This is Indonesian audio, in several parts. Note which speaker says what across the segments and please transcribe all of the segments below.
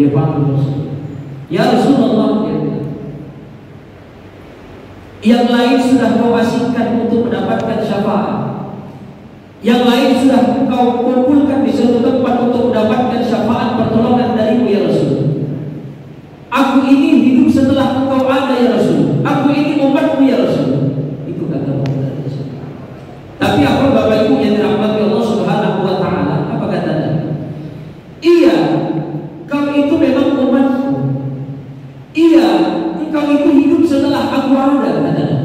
Speaker 1: Dia panggil Rasul. Ya Rasulullah, dia bilang, yang lain sudah kau asingkan untuk mendapatkan syafaat. Yang lain sudah kau kumpulkan di suatu tempat untuk mendapatkan syafaat pertolongan darimu ya Rasul. Aku ini hidup setelah engkau ada ya Rasul. Aku ini umatmu ya Rasul. Itu kata Muhammad. Tapi apa Bapak Ibu yang dirahmati Allah Subhanahu wa taala, apa katanya? Iya, kau itu memang umatku. Iya, engkau itu hidup setelah aku ada, katanya.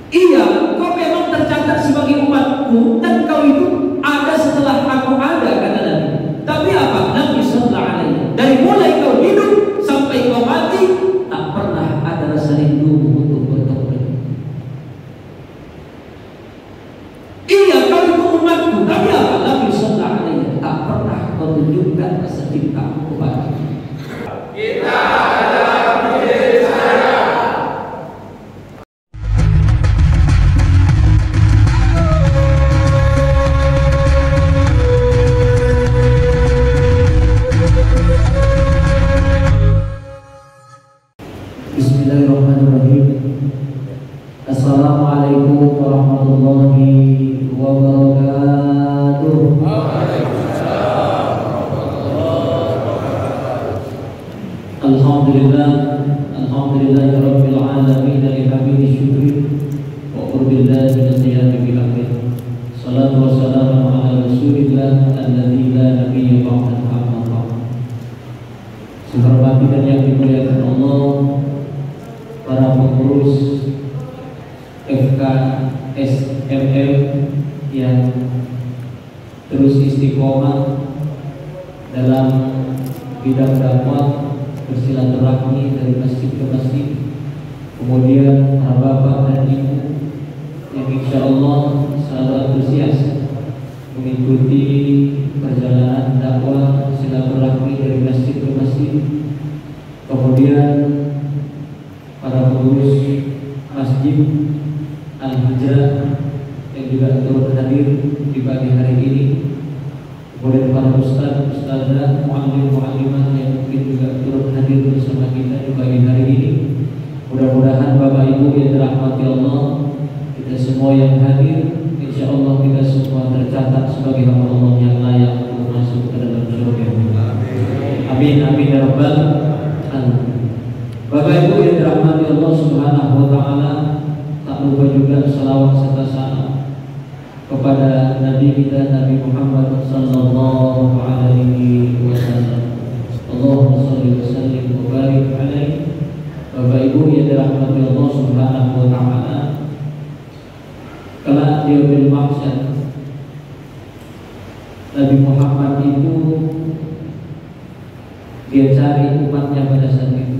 Speaker 1: Iya, kau memang tercatat sebagai umatku dan kau itu ada setelah aku ada, kata Nabi. Tapi apa? Nabi sallallahu alaihi wasallam, dari mulai kau hidup sampai kau mati tak pernah ada rasa rindu untuk bertemu dengan. Iya, kau itu umatku, tapi apa? Nabi sallallahu alaihi wasallam tak pernah kau tunjukkan rasa cintamu kepada kita. Bismillahirrahmanirrahim. Assalamualaikum warahmatullahi wabarakatuh. Alhamdulillahirabbil alamin lihamdi syukri wa qurbillahi min qiyami bil amri. Salatu wassalamu ala Rasulillah alladzi la nabiyya ba'dahu amma ba'd. Semoga dan yang dimuliakan Allah, para pengurus FKSMM yang terus istiqomah dalam bidang dakwah bersilaturahmi dari masjid ke masjid, kemudian para bapak dan ibu yang insya Allah selalu antusias mengikuti perjalanan dakwah silaturahmi dari masjid ke masjid, kemudian para pengurus masjid Al-Hijrah yang juga turut hadir di pagi hari ini, kemudian para ustaz, ustazah, muallim-muallimah yang mungkin juga turut hadir bersama kita di pagi hari ini. Mudah-mudahan Bapak Ibu yang dirahmati Allah, kita semua yang hadir, insya Allah kita semua tercatat sebagai hamba Allah yang layak untuk masuk ke dalam surga. Amin, amin ya rabbal alamin. Bapak Ibu yang dirahmati Allah Subhanahu wa taala, tak lupa juga salawat serta salam kepada Nabi kita Nabi Muhammad sallallahu alaihi wasallam. Allahumma shalli wa sallim wa barik alaihi. Bapak Ibu yang dirahmati Allah Subhanahu wa taala, kelak di yaumil mahsyar Nabi Muhammad itu dia cari umatnya pada saat itu.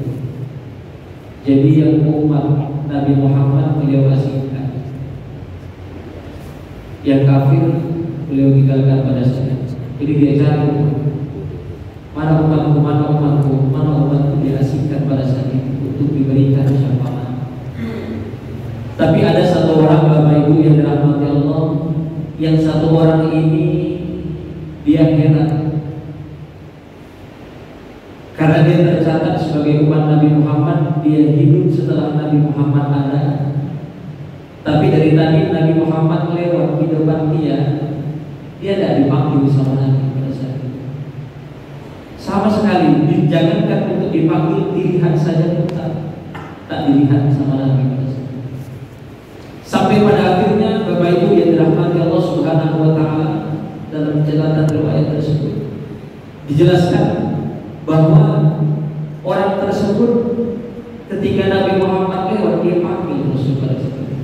Speaker 1: Jadi yang umat Nabi Muhammad beliau asingkan, yang kafir beliau tinggalkan pada saat itu. Jadi dia cari mana umatku, mana umatku, mana umatku, dia asingkan pada saat itu untuk diberikan syafaat. Tapi ada satu orang Bapak Ibu yang dirahmati Allah, yang satu orang ini dia heran karena dia tercatat sebagai umat Nabi Muhammad, dia hidup setelah Nabi Muhammad ada. Tapi dari tadi Nabi Muhammad lewat di depan dia tidak dipanggil sama Nabi pada saat itu. Sama sekali, jangankan untuk dipanggil, dilihat saja tak dilihat sama Nabi pada saat itu. Sampai pada akhirnya Bapak Ibu yang dirahmati Allah Subhanahu wa taala, dalam catatan riwayat tersebut dijelaskan bahwa orang tersebut ketika Nabi Muhammad lewat, dia panggil Rasul pada saat itu.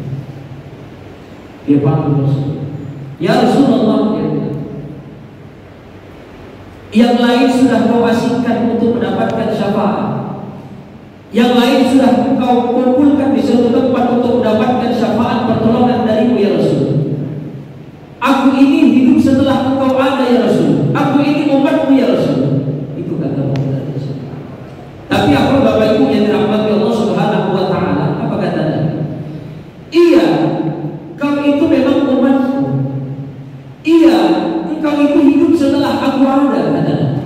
Speaker 1: Dia panggil Rasul, ya Rasulullah, dia bilang, yang lain sudah kau asingkan untuk mendapatkan syafaat. Yang lain sudah kau kumpulkan di suatu tempat untuk mendapatkan syafaat pertolongan darimu ya Rasul. Aku ini hidup setelah engkau ada ya Rasul. Aku ini umatmu ya Rasul. Itu kata Muhammad. Tapi apa Bapak Ibu yang dirahmati Allah Subhanahu wa taala, apa katanya? Iya, kau itu memang umatku. Iya, engkau itu hidup setelah aku ada, katanya.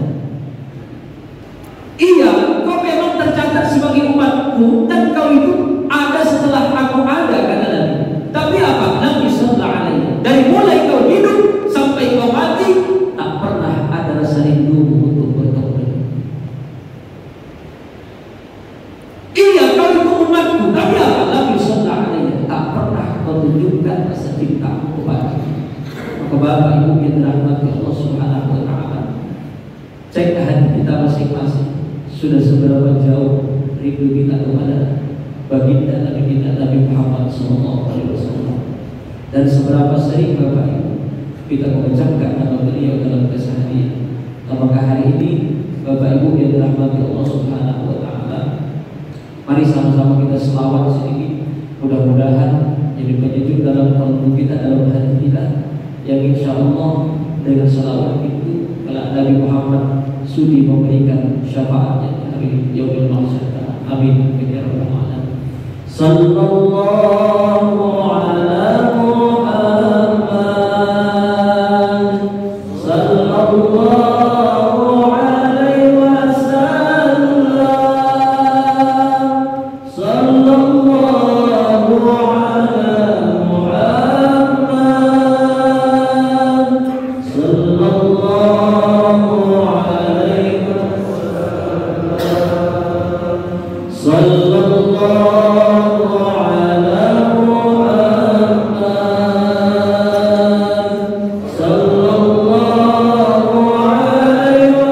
Speaker 1: memberikan rasa cinta kepada maka Bapak Ibu yang dirahmati Allah Subhanahu wa taala, cek hati kita masing-masing, sudah seberapa jauh rindu kita kepada baginda Nabi kita Nabi Muhammad SAW, dan seberapa sering Bapak Ibu kita mengucapkan nama beliau dalam keseharian. Apakah hari ini Bapak Ibu yang dirahmati Allah Subhanahu wa taala, mari sama-sama kita selawat sedikit, mudah-mudahan jadi penyejuk dalam kalbu kita, dalam hati kita, yang insya Allah dengan selawat itu kalau Nabi Muhammad sudi memberikan syafaatnya di hari Yaumul Mahsyar. Amin ya rabbal alamin. Sallallahu ala Muhammad, sallallahu alaihi wasallam, sallallahu ala Muhammad, sallallahu alaihi wasallam, sallallahu ala Muhammad, sallallahu alaihi wasallam, sallallahu ala Muhammad, sallallahu alaihi wasallam,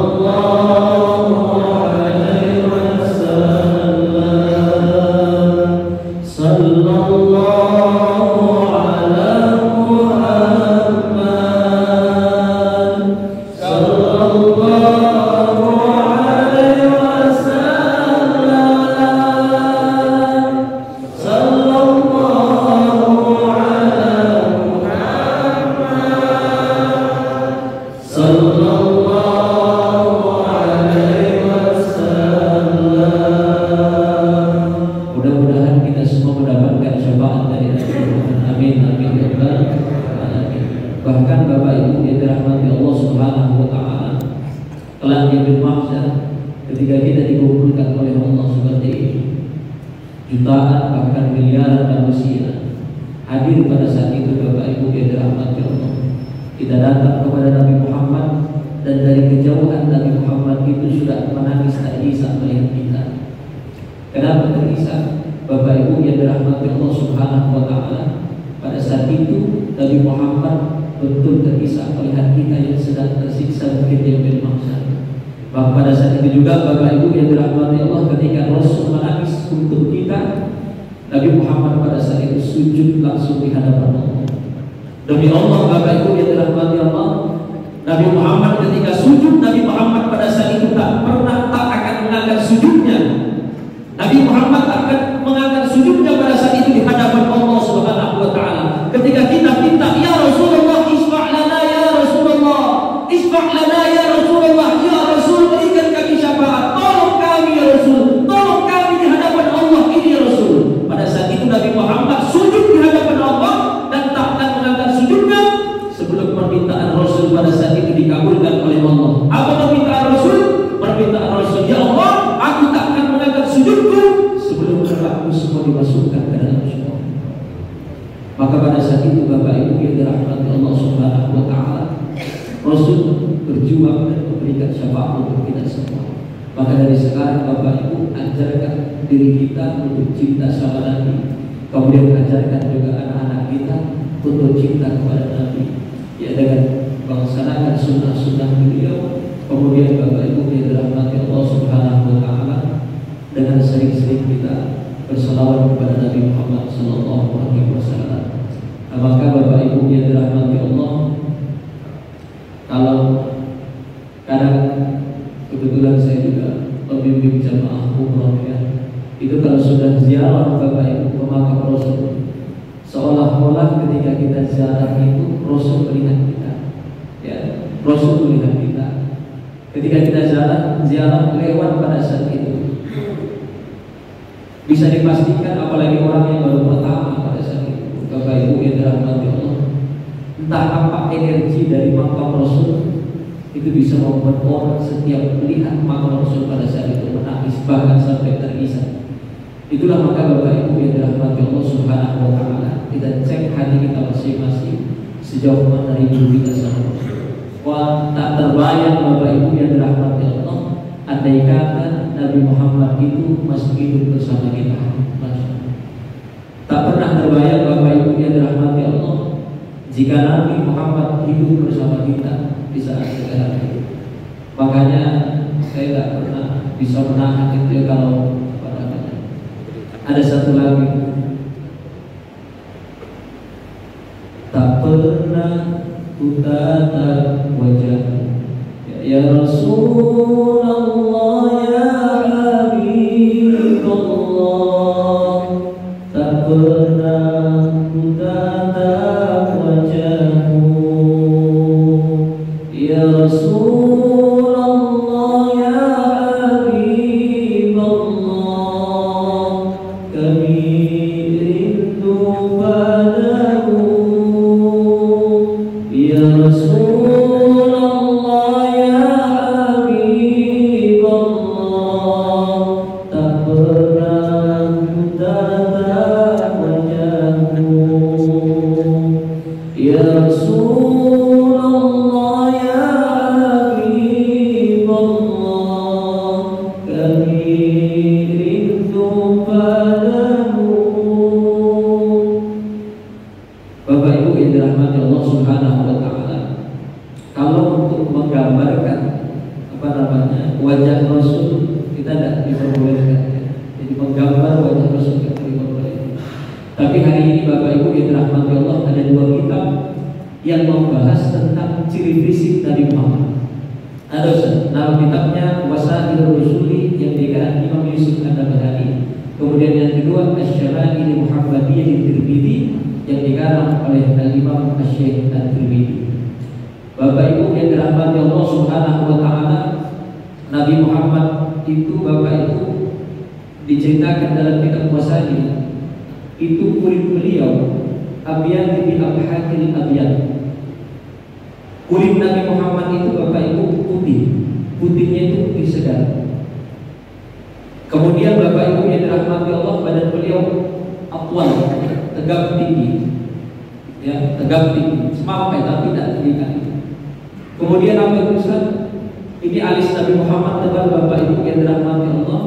Speaker 1: sallallahu ala Muhammad, sallallahu alaihi wasallam, sallallahu ala Muhammad, sallallahu alaihi wasallam. Mudah-mudahan kita semua mendapatkan syafaat dari Nabi Muhammad. Amin amin ya rabbal alamin. Bahkan Bapak Ibu yang dirahmati Allah Subhanahu wa taala, kelak di yaumul mahsyar ketika kita dikumpulkan oleh Allah seperti ini, jutaan bahkan miliaran manusia hadir pada saat itu. Bapak Ibu yang dirahmati Allah, kita datang kepada Nabi Muhammad, dan dari kejauhan Nabi Muhammad itu sudah menangis tak bisa melihat kita. Kenapa terisak? Bapak Ibu yang dirahmati Allah Subhanahu wa taala, pada saat itu Nabi Muhammad betul terisak melihat kita yang sedang tersiksa mungkin di yaumul mahsyar. Maka pada saat itu juga Bapak Ibu yang dirahmati Allah, ketika Rasul menangis untuk kita, Nabi Muhammad pada saat itu sujud langsung di hadapan Allah. Demi Allah Bapak Ibu yang dirahmati Allah, Nabi Muhammad ketika sujud, Nabi Muhammad pada saat itu tak akan mengangkat sujudnya. Nabi Muhammad akan mengangkat sujudnya pada saat itu di hadapan Allah Subhanahu wa taala. Ketika kita minta, ya Rasulullah, isfa' lana ya Rasulullah, isfa' lana ya Rasulullah, ya Rasul berikan kami syafaat, tolong kami ya Rasul, tolong kami di hadapan Allah ini ya Rasul. Pada saat itu Nabi Muhammad sujud di hadapan Allah dan tak akan mengangkat sujudnya sebelum permintaan Rasul pada saat itu dikabulkan oleh Allah. Apa permintaan Rasul? Permintaan Rasul, ya Allah, aku tak akan mengangkat sujudku sebelum aku semua dimasukkan ke dalam surga. Maka pada saat itu Bapak Ibu yang dirahmati Allah Subhanahu wa taala, Rasul berjuang dan memberikan syafaat untuk kita semua. Maka dari sekarang Bapak Ibu ajarkan diri kita untuk cinta sama Nabi, kemudian ajarkan juga anak-anak kita untuk cinta kepada Nabi, ya, dengan melaksanakan sunnah-sunnah beliau. Kemudian Bapak Ibu yang dirahmati Allah Subhanahu wa taala, dengan sering-sering kita berselawat kepada Nabi Muhammad sallallahu alaihi wasallam. Maka Bapak Ibu yang dirahmati Allah, kalau kadang kebetulan saya juga pembimbing jamaah umroh, ya, itu kalau sudah ziarah Bapak Ibu ke makam Rasul, seolah-olah ketika kita ziarah itu Rasul melihat kita, ya, Rasul melihat kita. Ketika kita ziarah lewat pada saat itu, bisa dipastikan apalagi orang yang baru pertama pada saat itu, Bapak Ibu yang dirahmati Allah, entah apa energi dari makam Rasul itu bisa membuat orang setiap melihat makam Rasul pada saat itu menangis, bahkan sampai terisak. Itulah maka Bapak Ibu yang dirahmati Allah Subhanahu wa taala, kita cek hati kita masing-masing, sejauh mana rindu kita sama Rasul. Wah, tak terbayang Bapak Ibu yang dirahmati Allah, andai kata Nabi Muhammad itu masih hidup bersama kita. Tak pernah terbayang Bapak Ibu yang dirahmati Allah, jika Nabi Muhammad hidup bersama kita di saat sekarang ini. Makanya saya tak pernah bisa menahan itu kalau ada satu lagi. Tak pernah ku tatap wajahmu ya Rasulullah ya Habibullah. Tak pernah ku tatap wajahmu ya Rasulullah ya Habibullah. Kami rindu padamu ya Rasulullah ya Habibullah. Tak pernah ku tatap wajahmu ya Rasulullah ya Habibullah. Kami rindu padamu. Bapak Ibu yang dirahmati Allah Subhanahu wa taala, kalau untuk menggambarkan wajah Rasul kita tidak diperbolehkan ya. Jadi menggambar wajah Rasul kita diperbolehkan. Tapi hari ini Bapak Ibu yang dirahmati Allah, ada dua kitab yang membahas tentang ciri fisik Nabi Muhammad. Ada nama kitabnya Wasailur Rusuli yang dikarang Imam Yusuf An-Nabhani. Kemudian yang kedua Asy-Syama'il Muhammadiyah At-Tirmidzi yang dikarang oleh Al-Imam Asy-Syaikh At-Tirmidzi. Bapak Ibu yang dirahmati Allah Subhanahu wa taala, Nabi Muhammad itu Bapak Ibu diceritakan dalam kitab Wasail itu kulit beliau abyad bi abhakil abyad. Kulit Nabi Muhammad itu Bapak Ibu putih, putihnya itu putih segar. Kemudian Bapak Ibu yang dirahmati Allah, badan beliau atwal, tegap tinggi, ya tegap tinggi, sampai tapi tidak tinggi. Kemudian apa itu Ustaz? Ini alis Nabi Muhammad tebal Bapak Ibu yang dirahmati Allah.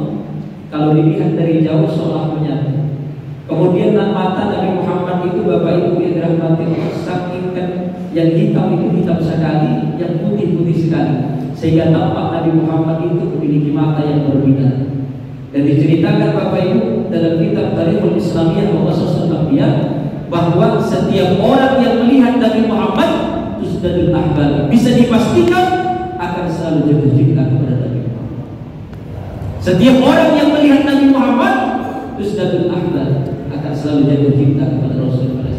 Speaker 1: Kalau dilihat dari jauh seolah menyatu. Kemudian mata Nabi Muhammad itu Bapak Ibu yang dirahmati Allah, saking kan yang hitam itu hitam sekali, yang putih-putih sekali, sehingga tampak Nabi Muhammad itu memiliki mata yang berbeda. Dan diceritakan Bapak Ibu dalam kitab Tarikhul Islamiyah bahwa setiap orang yang melihat Nabi Muhammad tusdadul ahbab, bisa dipastikan akan selalu jatuh cinta kepada Nabi Muhammad. Setiap orang yang melihat Nabi Muhammad tusdadul ahbab, akan selalu jatuh cinta kepada Rasulullah.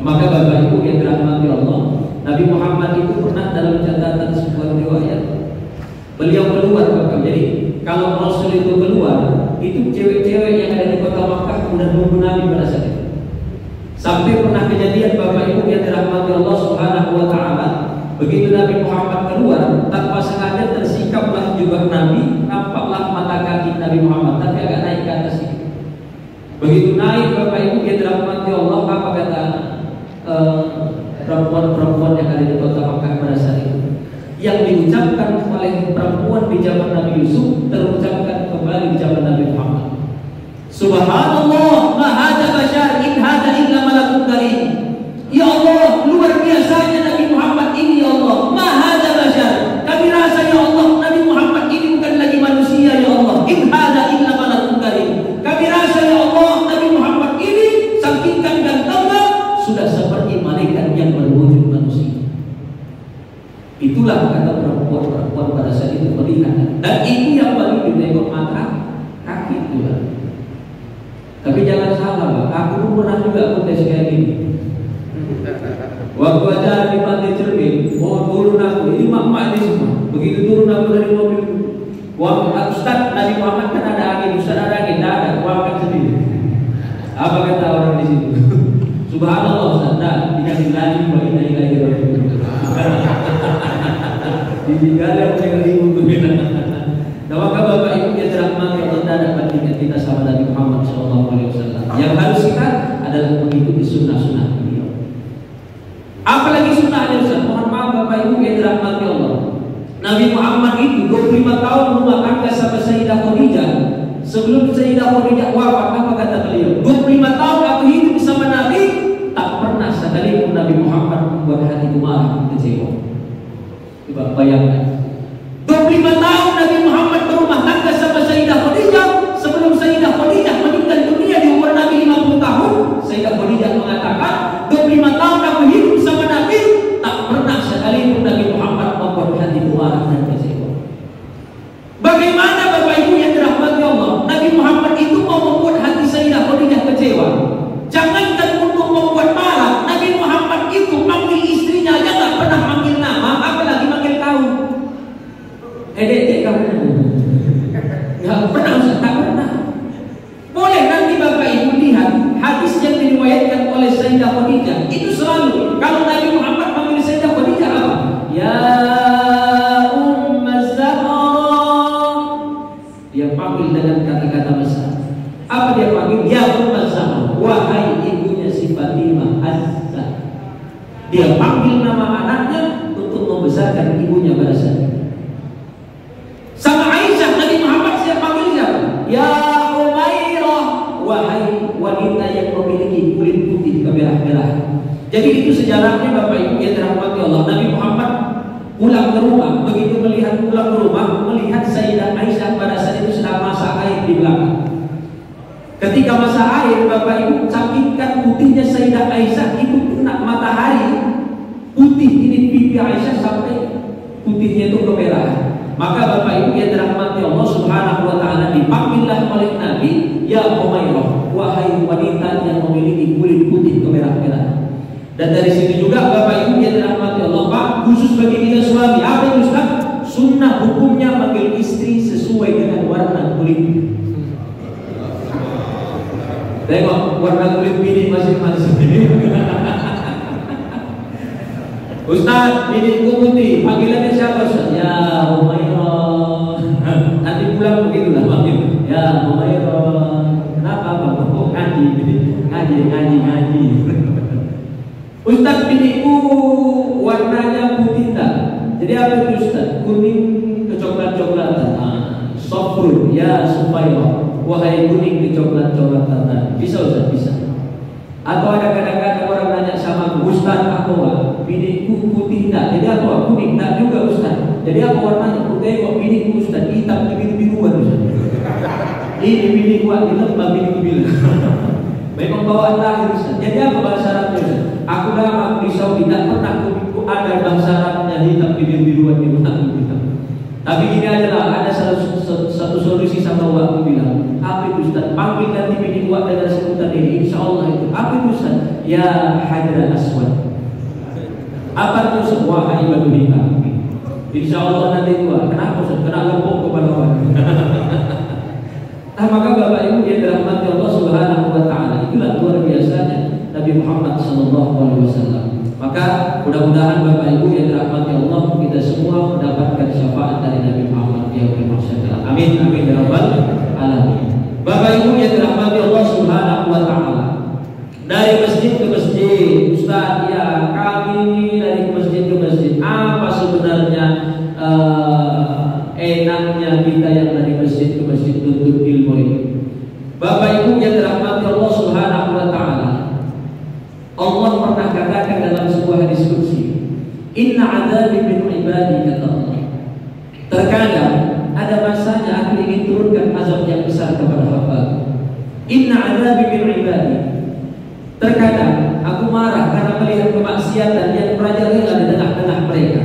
Speaker 1: Maka Bapak Ibu yang dirahmati Allah, Nabi Muhammad itu pernah dalam catatan sebuah riwayat beliau keluar Bapak. Jadi kalau Rasul itu keluar, itu cewek-cewek yang ada di kota Makkah sudah menunggu Nabi pada saat itu. Sampai pernah kejadian Bapak Ibu yang dirahmati Allah Subhanahu wa taala, begitu Nabi Muhammad keluar, tanpa sengaja tersikaplah jubah Nabi, nampaklah mata kaki Nabi Muhammad, tapi agak naik ke atas sedikit. Begitu naik Bapak Ibu yang dirahmati Allah, apa kata perempuan-perempuan yang ada di kota Makkah pada saat itu? Yang diucapkan oleh perempuan di zaman Nabi Yusuf terucapkan kembali di zaman Nabi Muhammad. Subhanallah, ma hadza bashar in hadza illa malakun karim. Ya Allah, luar biasanya Nabi Muhammad ini ya Allah. Ma hadza bashar. Kami rasa ya Allah, Nabi Muhammad ini bukan lagi manusia ya Allah. In hadza illa malakun karim. Kami rasa ya Allah, Nabi Muhammad ini saking gantengnya sudah seperti malaikat yang berwujud manusia. Itulah kata perempuan-perempuan pada saat itu melihat, dan itu yang paling ditengok mata kaki itu. Tapi jangan salah Pak, aku pun pernah juga kontes kayak gini. Waktu acara di Pantai Cermin, mau turun aku, ini mak-mak ini semua. Begitu turun aku dari mobil, Ustaz Nabi Muhammad kan ada angin, Ustaz ada angin, tidak ada, kuangkan sendiri. Apa kata orang di situ? Subhanallah Ustaz, nah, dikasih lagi bagi ilahi raji'un. Ditinggal yang ibu berbeda. Nah maka Bapak Ibu yang dirahmati Allah, ada bandingan kita sama Nabi Muhammad SAW. Yang harus kita adalah mengikuti sunnah-sunnah beliau. Apa Ibu yang dirahmati Allah, Nabi Muhammad itu 25 tahun rumah tangga sama Sayyidah Khadijah. Sebelum Sayyidah Khadijah wafat, apa kata beliau? 25 tahun aku hidup bersama Nabi, tak pernah sekalipun Nabi Muhammad membuat hatiku marah, kecewa. Coba bayangkan, 25 tahun Nabi Muhammad berumah tangga sama Sayyidah Khadijah. Sebelum Sayyidah Khadijah meninggal dunia di umur Nabi 50 tahun, Sayyidah Khadijah mengatakan, 25 tahun aku hidup bersama Nabi, tak pernah sekalipun Nabi Muhammad membuat hatiku marah dan kecewa. Bagaimana Bapak Ibu yang dirahmati Allah, Nabi Muhammad itu mau membuat hati Sayyidah Khadijah kecewa. Jangankan untuk membuat marah, Nabi Muhammad itu manggil istrinya aja nggak pernah manggil nama, apalagi manggil kau. Dek kamu. Nggak pernah, Ustaz, nggak pernah. Boleh nanti Bapak Ibu lihat hadis yang diriwayatkan oleh Sayyidah Khadijah. Itu selalu kalau Nabi Muhammad manggil Sayyidah Khadijah apa? Ya dia panggil dengan kata-kata besar. Apa dia panggil? Ya Ummaz Zahra, wahai ibunya si Fatimah Az-Zahra. Dia panggil nama anaknya untuk membesarkan ibunya pada saat itu. Sama Aisyah, Nabi Muhammad siapa panggil siapa? Ya Umairah, wahai wanita yang memiliki kulit putih kemerah-merahan. Jadi itu sejarahnya Bapak Ibu yang dirahmati Allah. Nabi Muhammad pulang ke rumah, begitu melihat pulang ke rumah, melihat Sayyidah Aisyah pada saat itu sedang masak air di belakang. Ketika masak air, Bapak Ibu, sampingkan putihnya Sayyidah Aisyah itu kena matahari, putih ini pipi Aisyah sampai putihnya itu kemerahan. Maka Bapak Ibu yang dirahmati Allah Subhanahu wa taala, dipanggillah oleh Nabi, ya Umairah, wahai wanita yang memiliki kulit putih kemerah-merahan. Dan dari sini juga Bapak Ibu yang dirahmati Allah, Pak, khusus bagi kita suami, apa itu Ustaz? Sunnah hukumnya manggil istri sesuai dengan warna kulit. Tengok warna kulit bini masing-masing. Ustaz, biniku putih, panggilannya siapa Ustaz? Ya Umairah. Nanti pulang begitulah panggil. Ya Umairah. Kenapa Bang? Oh, ngaji. Ustaz, biniku warnanya putih tak? Jadi apa itu Ustaz? Kuning kecoklat-coklatan. Soft fruit. Ya Sufairah, wahai kuning kecoklat-coklatan. Bisa Ustaz? Bisa. Atau ada kadang-kadang orang nanya sama Ustaz, aku biniku putih tak? Jadi aku kuning tak juga Ustaz. Jadi apa warnanya? Aku tengok biniku Ustaz, hitam biru-biruan Ustaz. Ini biniku hitam, biniku biru. Memang bawaan lahir Ustaz. Jadi apa bahasa Arabnya Ustaz? Aku lama di Saudi tidak pernah kuliku ada bahasa Arabnya hitam biru-biruan di belakang hitam. Tapi ini adalah ada satu solusi sama aku bilang, apa itu Ustaz? Panggil nanti bini kuat dengan sebutan ini, insya Allah itu. Apa itu Ustaz? Ya Hajar Aswad. Apa itu Ustaz? Wahai batu hitam. Insya Allah nanti kuat. Kenapa Ustaz? Kena gempok kepada orang. Nah maka Bapak Ibu yang dirahmati Allah Subhanahu wa taala, itulah luar biasanya Nabi Muhammad SAW. Maka mudah-mudahan Bapak Ibu yang dirahmati Allah, kita semua mendapatkan syafaat dari Nabi Muhammad yang bermasyarakat. Amin amin ya rabbal alamin. Bapak Ibu yang dirahmati Allah Subhanahu wa taala, dari masjid ke masjid, Ustaz, ya kami dari masjid ke masjid, apa sebenarnya enaknya kita yang dari masjid ke masjid untuk ilmu ini? Bapak Ibu yang dirahmati Allah Subhanahu wa taala, Allah pernah katakan dalam sebuah hadis qudsi, inna adzabi min ibadi, kata Allah, terkadang ada masanya aku ingin turunkan azab yang besar kepada hamba. Inna adzabi min ibadi, terkadang aku marah karena melihat kemaksiatan yang merajalela di tengah-tengah mereka.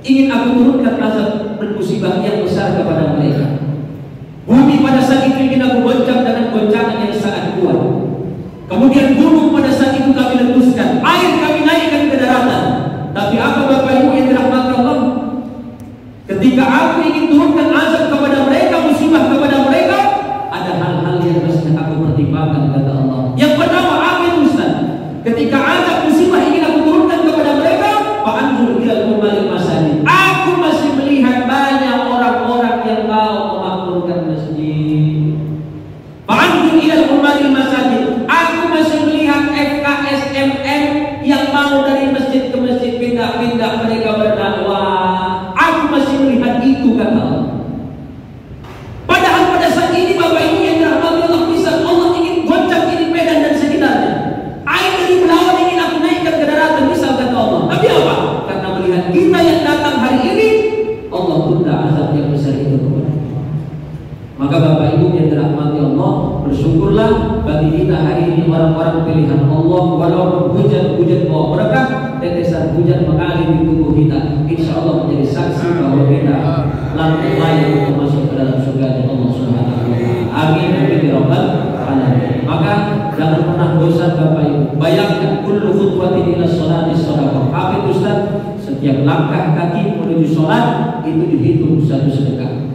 Speaker 1: Ingin aku turunkan azab dan musibah yang besar kepada mereka. Bumi pada saat itu ingin aku goncang dengan goncangan yang sangat kuat. Kemudian gunung pada saat itu kami letuskan, air kami naikkan ke daratan. Tapi apa Bapak Ibu yang dirahmati Allah? Ketika aku ingin turunkan azab kepada mereka, musibah kepada mereka, ada hal-hal yang mesti aku pertimbangkan, kata Allah. Yang pertama, apa itu Ustaz? Ketika azab musibah ingin aku turunkan kepada mereka, fa'anzur ilal ummil masajid. Aku masih melihat banyak orang Bersyukurlah bagi kita hari ini orang-orang pilihan Allah. Walaupun hujan bawa berkah, tetesan hujan mengalir di tubuh kita, insya Allah menjadi saksi bahwa kita layak untuk masuk ke dalam surga Allah Subhanahu wa Ta'ala. Amin ya rabbal alamin. Maka jangan pernah bosan Bapak Ibu. Bayangkan kullu khutwatin ila sholati shadaqah. Apa itu Ustaz? Setiap langkah kaki menuju sholat itu dihitung satu sedekah.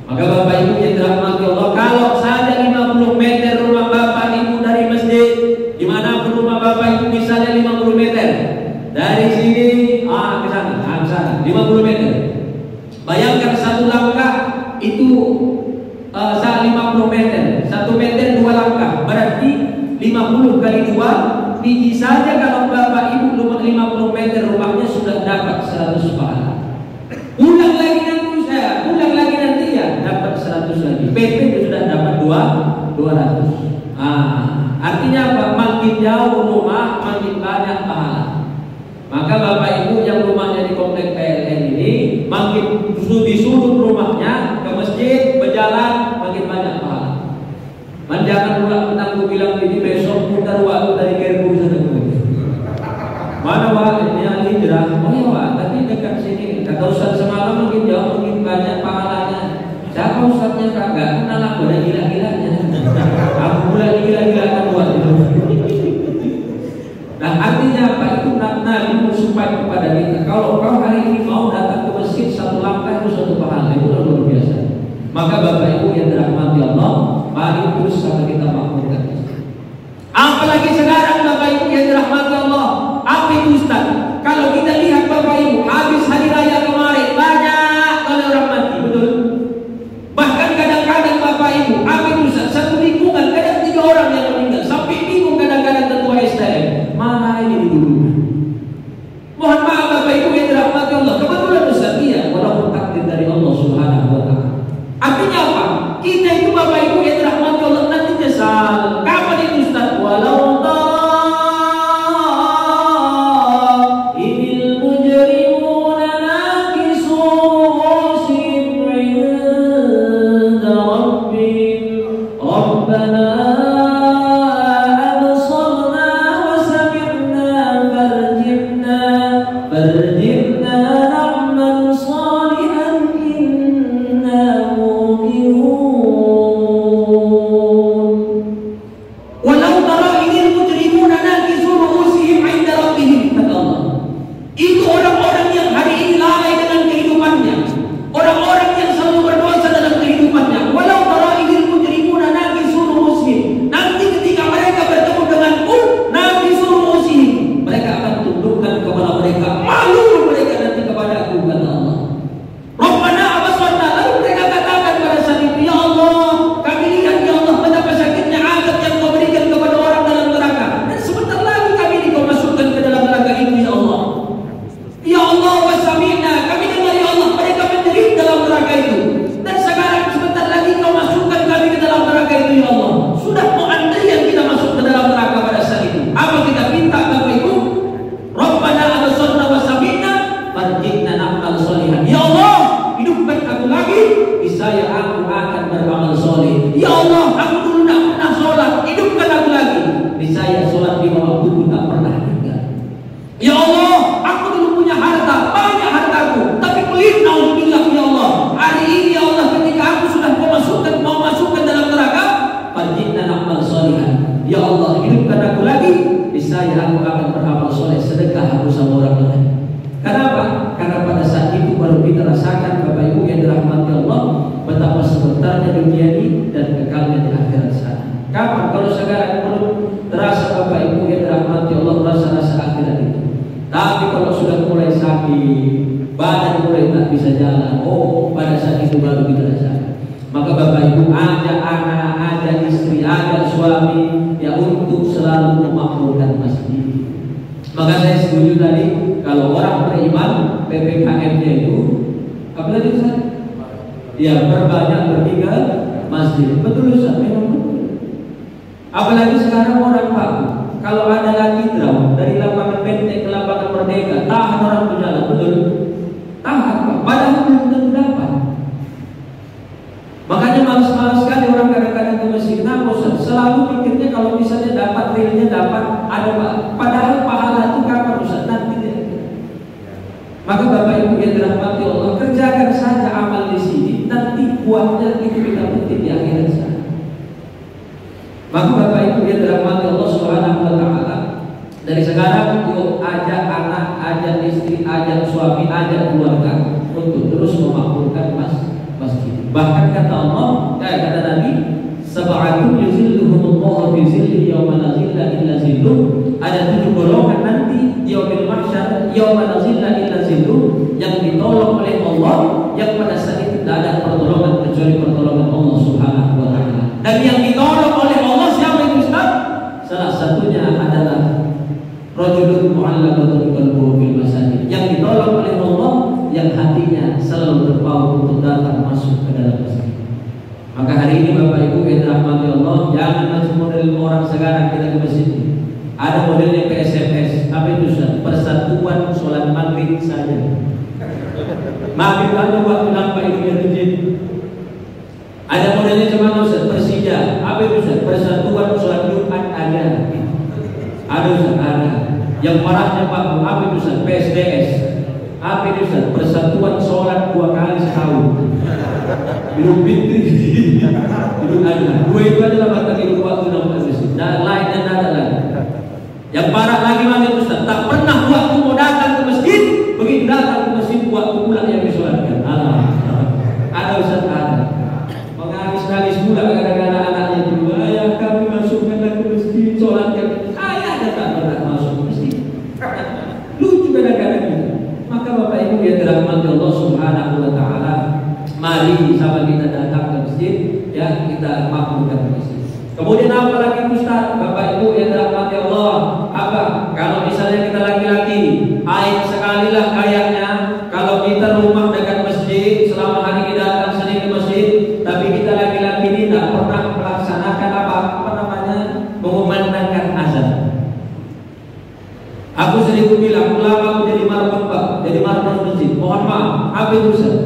Speaker 1: Maka Bapak Ibu yang dirahmati Allah, kalau saja 50 meter rumah Bapak Ibu dari masjid, dimanapun rumah Bapak Ibu misalnya 50 meter dari sini ke sana 50 meter. Bayangkan satu langkah itu 50 meter, 1 meter 2 langkah, berarti 50 kali 2 biji saja. Kalau Bapak Ibu 50 meter rumahnya sudah dapat 100 pahala. Ulang lagi nanti ya dapat 100 lagi. PP itu sudah dapat 200. Artinya apa? Makin jauh rumah makin banyak pahala. Maka Bapak Ibu yang rumahnya di komplek PLN ini, makin di sudut rumahnya ke masjid berjalan makin banyak pahala. Jangan pula aku bilang ini besok putar waktu dari Kerbu sana. Mana Wak? Ini hijrah. Oh ya Wak, tadi dekat sini. Kata Ustaz semalam makin jauh makin banyak pahalanya. Siapa Ustaznya kagak kenal aku, ada gila-gilanya. Aku pula gila-gilakan Wak. Nah artinya apa? Itu Nabi mensupport kepada kita. Kalau kau hari ini mau datang ke masjid, satu langkah itu satu pahala. Itu luar biasa. Maka Bapak Ibu yang dirahmati Allah, mari terus sama kita makmurkan. Apalagi sekarang Bapak Ibu yang dirahmati Allah, apa itu Ustaz? Kalau kita lihat Bapak Ibu, habis hari raya kemarin banyak oleh orang mati, betul? Bahkan kadang-kadang Bapak Ibu, apa itu Ustaz? Satu lingkungan kadang 3 orang yang meninggal, sampai bingung kadang-kadang ketua SDM. Mana ini dulu? Mohon maaf Bapak Ibu yang dirahmati Allah, kebetulan Ustaz, iya, walaupun takdir dari Allah Subhanahu wa Ta'ala. Artinya apa? Kita itu Bapak Ibu yang dirahmati Allah nanti nyesal. Kapan itu Ustaz? Walau apalagi sekarang orang Pak, kalau ada lagi draw dari lapangan Benteng ke lapangan Merdeka, tahan orang berjalan, betul? Tahan Pak, padahal belum tentu dapat. Makanya malas-malas sekali orang kadang-kadang ke masjid. Kenapa Ustaz? selalu pikirnya kalau misalnya dapat realnya dapat ada, padahal pahala itu kapan Ustaz? Nanti dia. Maka Bapak Ibu yang dirahmati Allah, kerjakan saja amal di sini, nanti buahnya itu kita petik di akhirat sana. Maka Bapak Ibu yang dirahmati Allah Subhanahu wa taala, dari sekarang yuk ajak anak, ajak istri, ajak suami, ajak keluarga untuk terus memakmurkan masjid. Bahkan kata Allah, kata Nabi, sab'atun yuzilluhumullahu fi zillihi yauma la zilla illa zilluh. Ada 7 golongan nanti yaumil mahsyar yauma la zilla illa zilluh, yang ditolong oleh Allah, yang pada saat itu tidak ada pertolongan kecuali pertolongan Allah Subhanahu wa taala. Dan yang ditolong oleh Allah siapa itu Ustaz? Salah satunya adalah rajulun mu'allaqatun qalbuhu fil masajid, yang ditolong oleh Allah, yang hatinya selalu terpaut untuk datang masuk ke dalam masjid. Maka hari ini Bapak Ibu yang dirahmati Allah, jangan macam model orang sekarang kita ke masjid. Ada modelnya PSMS, apa itu Ustaz? Persatuan sholat maghrib saja. Maghrib ada waktu nampak itu di masjid. Ada modelnya cuma Ustaz, Persija, apa itu Ustaz? Persatuan sholat Jumat aja. Ada Ustaz, ada. Yang parahnya Pak, apa itu Ustaz? PSDS. Apa itu Ustaz? Persatuan sholat 2 kali setahun. Idul Fitri, Idul Adha. 2 itu adalah batal itu waktu nampak masjid. Dan lainnya ada lagi. Yang parah lagi mana itu Ustaz? Tak pernah waktu mau datang ke masjid, begitu datang ke masjid waktu pula yang disolatkan. Ada Ustaz, ada. Menangis-nangis pula kadang-kadang anaknya itu, ayah kami masukkan ke masjid, solatkan. Ayah tak pernah masuk ke masjid. Lucu kadang-kadang gitu. Maka Bapak Ibu yang dirahmati Allah Subhanahu wa taala, mari sama kita datang ke masjid, ya, kita makmurkan masjid. Kemudian apa lagi Ustaz? Bapak Ibu yang dirahmati Allah, apa? Kalau misalnya kita laki-laki, aib sekali lah kayaknya kalau kita rumah dekat masjid, selama hari kita datang sering ke masjid, tapi kita laki-laki ini tidak pernah melaksanakan apa namanya, mengumandangkan azan. Aku sering bilang, ulama aku jadi marbot Pak, jadi marbot masjid. Mohon maaf, apa itu Ustaz?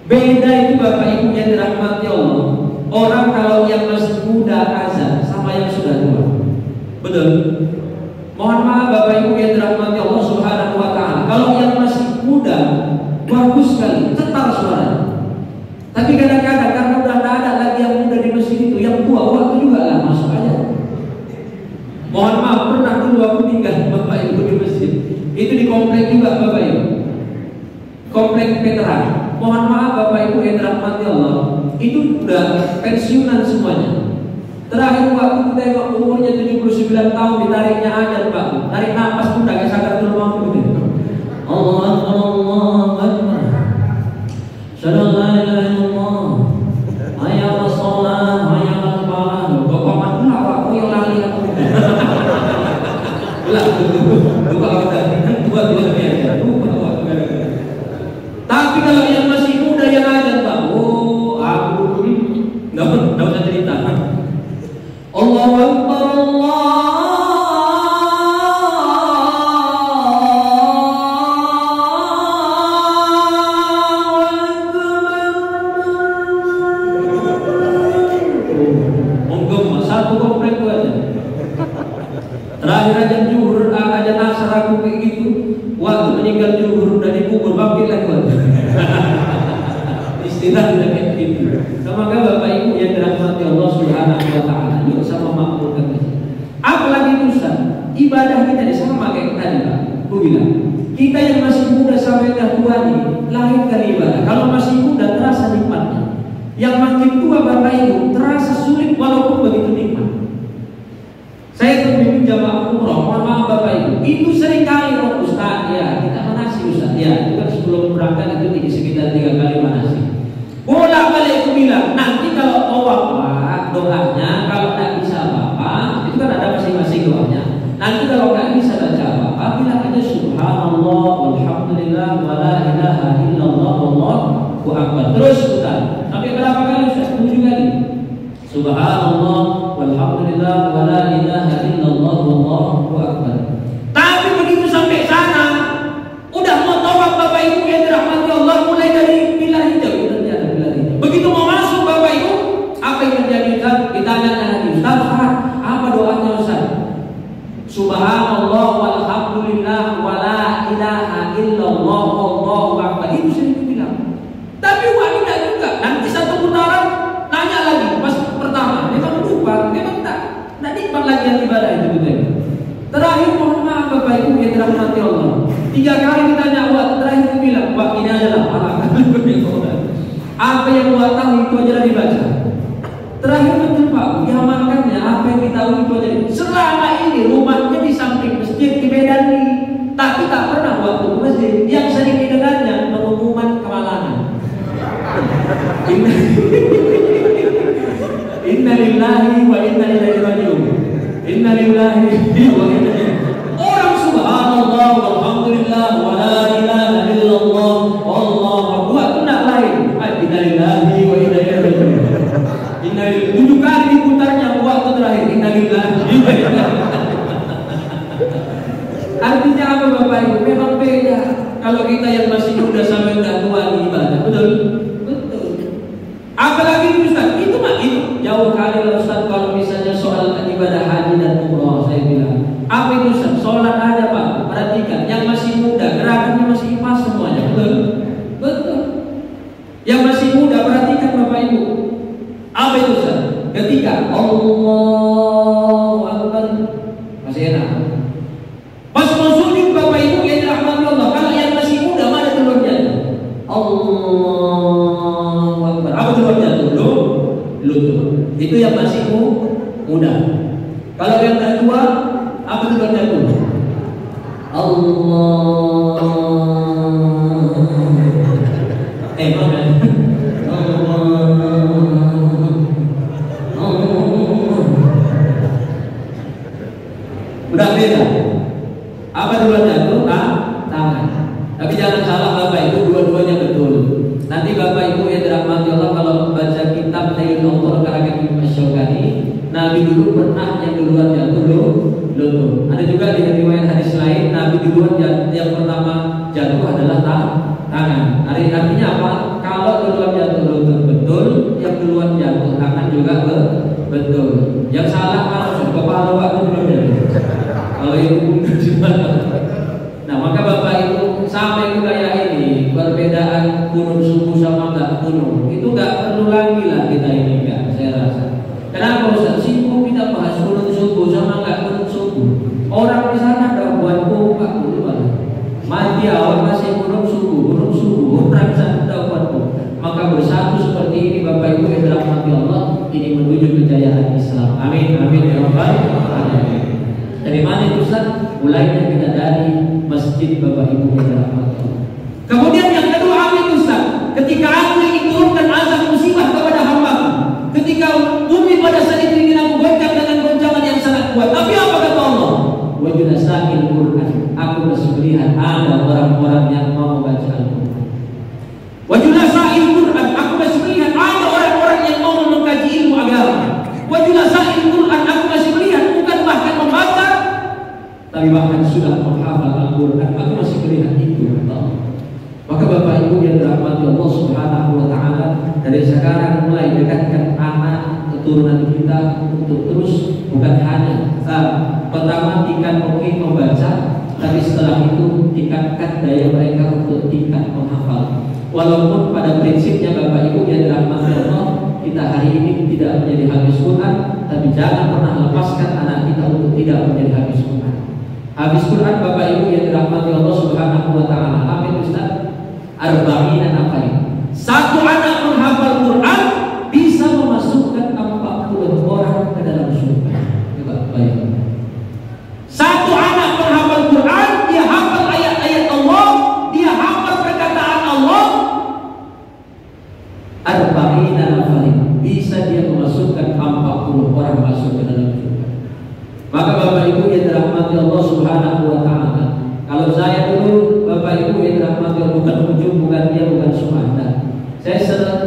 Speaker 1: Beda itu Bapak Ibu yang dirahmati Allah. Orang kalau yang masih muda azan sama yang sudah tua. Betul? Mohon maaf Bapak Ibu yang dirahmati Allah Subhanahu wa taala. Kalau yang masih muda bagus sekali, cetar suaranya. Tapi kadang-kadang karena udah tidak ada lagi yang muda di masjid itu, yang tua waktu juga lah masuk aja. Mohon maaf, pernah dulu aku tinggal Bapak Ibu di masjid. Itu di komplek juga Bapak Ibu. Komplek veteran. Mohon maaf Bapak Ibu yang dirahmati Allah, itu udah pensiunan semuanya. Terakhir waktu kita tengok umurnya 79 tahun, ditariknya aja Pak. Tarik nafas pun gak sadar dulu mau gitu. Allahu Akbar, Allahu Akbar. Syahadu la ilaha illallah. Hayya 'alas shalah, hayya 'alal falah. Kok paman awak koyo lali aku. Lah, lupa udah biasa. Tapi kalau yang masih muda yang ada Pak, oh aku nggak usah cerita. Allahu Akbar, Allahu Akbar. Menggema satu komplek itu aja. Terakhir aja zuhur, aja asar aku kayak gitu. Waktu meninggal zuhur udah dikubur, bangkit lagi waktu. Istilah udah kayak gitu. Maka Bapak Ibu yang dirahmati Allah Subhanahu wa taala, yuk sama makmurkan masjid. Apalagi Ustaz, ibadah kita sama kayak tadi Pak. Aku bilang, kita yang masih muda sampai dah tua nih, lahirkan ibadah. Kalau masih muda terasa nikmatnya. Yang makin tua Bapak Ibu terasa sulit walaupun begitu nikmat. Saya berbimbing jamaah umroh, mohon maaf Bapak Ibu, itu sering kali Ustaz, ya kita manasi Ustaz, ya itu kan sebelum berangkat itu sekitar 3 kali manasi. Bolak-balik aku bilang, nanti kalau tawaf Pak, doanya kalau tidak bisa apa-apa, itu kan ada masing-masing doanya. Nanti kalau tidak bisa baca apa-apa, bilang aja Subhanallah, walhamdulillah, wala ilaha illallah, wallahu akbar. Terus Ustaz, sampai berapa kali Ustaz? 7 kali. Subhanallah, walhamdulillah, wala ilaha illallah, wallahu akbar. Tapi begitu sampai sana, udah mau tawaf Bapak Ibu yang dirahmati Allah, mulai dari illallah, Allahu akbar. Itu sering bilang. Tapi wanita juga. Nanti satu putaran nanya lagi. Pas pertama, memang lupa, memang tak nikmat lagi yang ibadah itu betul. Terakhir mohon maaf Bapak Ibu yang dirahmati Allah. 3 kali ditanya Wak, terakhir aku bilang, Wak ini adalah apa yang Wak tahu itu aja dibaca. Terakhir betul Pak, diamalkannya apa yang kita tahu itu aja. Selama ini rumahnya di samping masjid di Medan ini, tapi tak pernah waktu ke masjid. Yang sering didengarnya pengumuman kemalangan. Inna lillahi wa inna ilaihi raji'un. Inna lillahi wa inna ilaihi. Orang subhanallah walhamdulillah wa la ilaha illallah wallahu akbar. Itu nak lain. Inna lillahi wa inna ilaihi raji'un. Inna lillahi 7 kali diputarnya waktu terakhir. Inna lillahi wa inna ilaihi. Artinya apa Bapak Ibu? Memang beda. Kalau kita yang masih muda sampai enggak tua di ibadah, betul? Apalagi Ustaz, itu mah itu jauh kali lah Ustaz. Kalau misalnya soal ibadah haji dan umroh, saya bilang apa itu Ustaz? Sholat ada Pak, perhatikan. Yang masih muda, gerakannya masih pas semuanya, betul? Betul. Yang masih muda, perhatikan Bapak Ibu. Apa itu Ustaz? Ketika Allahu Akbar masih enak. Pas mau sujud Bapak Ibu yang dirahmati Allah, kalau yang masih muda mana dulunya? Allahu Akbar. Apa dulunya tuh? Lutut. Itu yang masih muda. Kalau yang tua, apa dulunya tuh? Allah. Mana? Udah beda. Apa dulunya tuh? Tangan. Tapi jangan salah Bapak Ibu, dua-duanya betul. Nanti Bapak Ibu yang dirahmati Allah kalau baca kitab Nailul Autor karangan Imam Asy-Syaukani, Nabi dulu pernah yang duluan jatuh lutut. Ada juga di riwayat hadis lain Nabi duluan yang pertama jatuh adalah tangan. Artinya apa? Kalau duluan jatuh lutut betul, yang duluan jatuh tangan juga betul. Yang salah malah kepala waktu duluan. Kalau itu gimana? Nah maka Bapak Ibu sampai budaya ini perbedaan kunut subuh sama enggak kunut itu enggak perlu lagi lah kita ini enggak, saya rasa. Kenapa Ustaz? Sibuk kita bahas kunut subuh sama enggak kunut subuh. Orang di sana ada buat buka dulu mati awal masih kunut subuh orang sana ada buat buka. Maka bersatu seperti ini Bapak Ibu yang dirahmati Allah, ini menuju kejayaan Islam. Amin amin ya rabbal alamin. Dari mana itu Ustaz? Mulainya kita dari masjid Bapak Ibu yang dirahmati Allah. Kemudian yang kedua apa itu Ustaz? Ketika aku ingin turunkan azab musibah kepada hamba, ketika bumi pada saat itu ingin aku goncang dengan goncangan yang sangat kuat. Tapi apa kata Allah? Wa junasa'il Qur'an. Aku masih melihat ada orang-orang yang mau membaca Al-Quran. Wa junasa'il Qur'an. Aku masih melihat ada orang-orang yang mau mengkaji ilmu agama. Wa junasa'il Qur'an. Aku masih melihat bukan bahkan membaca, tapi bahkan sudah menghafal Al-Quran. Aku masih melihat itu. Maka Bapak Ibu yang dirahmati Allah Subhanahu wa Ta'ala, dari sekarang mulai dekatkan anak keturunan kita untuk terus bukan hanya pertama tingkat mungkin membaca, tapi setelah itu tingkatkan daya mereka untuk tingkat menghafal. Walaupun pada prinsipnya Bapak Ibu yang dirahmati Allah, kita hari ini tidak menjadi hafiz Quran, tapi jangan pernah lepaskan anak kita untuk tidak menjadi hafiz Quran. Hafiz Quran Bapak Ibu yang dirahmati Allah Subhanahu wa Ta'ala, amin Ustaz. Arba'ina nafar. Satu anak menghafal Quran bisa memasukkan 40 orang ke dalam surga. Coba bayangkan. Satu anak menghafal Quran, dia hafal ayat-ayat Allah, dia hafal perkataan Allah. Arba'ina nafar. Bisa dia memasukkan 40 orang masuk ke dalam surga. Maka Bapak Ibu yang dirahmati Allah Subhanahu wa Ta'ala, kalau saya dulu Bapak Ibu yang dirahmati Allah, bukan ujung, bukan dia, bukan suara. Saya senang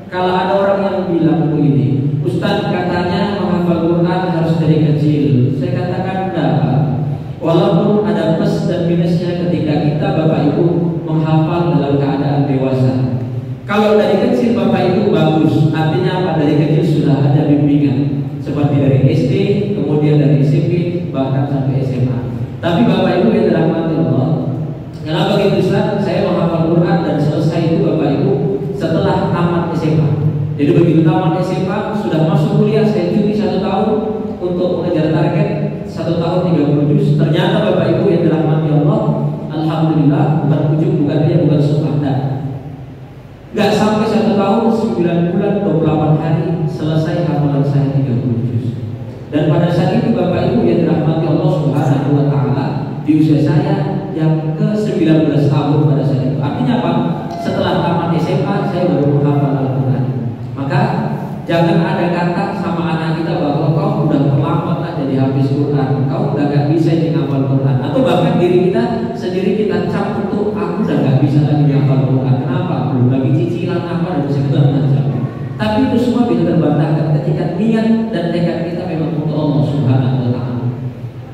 Speaker 1: kalau ada orang yang bilang begini, Ustaz katanya menghafal Quran harus dari kecil. Saya katakan enggak. Walaupun ada plus dan minusnya ketika kita Bapak Ibu menghafal dalam keadaan dewasa. Kalau dari kecil Bapak Ibu bagus, artinya apa? Dari kecil sudah ada bimbingan. Seperti dari SD, kemudian dari SMP, bahkan sampai SMA. Tapi Bapak Ibu yang dirahmati Allah, kenapa kita Jadi begitu tamat SMA, sudah masuk kuliah, saya cuti 1 tahun untuk mengejar target 1 tahun 30 juz. Ternyata Bapak Ibu yang dirahmati Allah, alhamdulillah, bukan ujung, bukan dia, bukan sukada. Gak sampai 1 tahun, 9 bulan, 28 hari selesai hafalan saya 30 juz. Dan pada saat itu Bapak Ibu yang dirahmati Allah Subhanahu wa Ta'ala, di usia saya yang ke-19 tahun pada saat itu. Artinya apa? Setelah tamat SMA saya baru menghafal Al-Quran. Maka jangan ada kata sama anak kita bahwa kau udah terlambat lah jadi hafiz Quran, kau udah gak bisa menghafal Quran, atau bahkan diri kita sendiri kita cap untuk aku udah gak bisa lagi menghafal Quran. Kenapa? Belum lagi cicilan apa dan segala macam. Tapi itu semua bisa terbantahkan ketika niat dan tekad kita memang untuk Allah Subhanahu wa Ta'ala.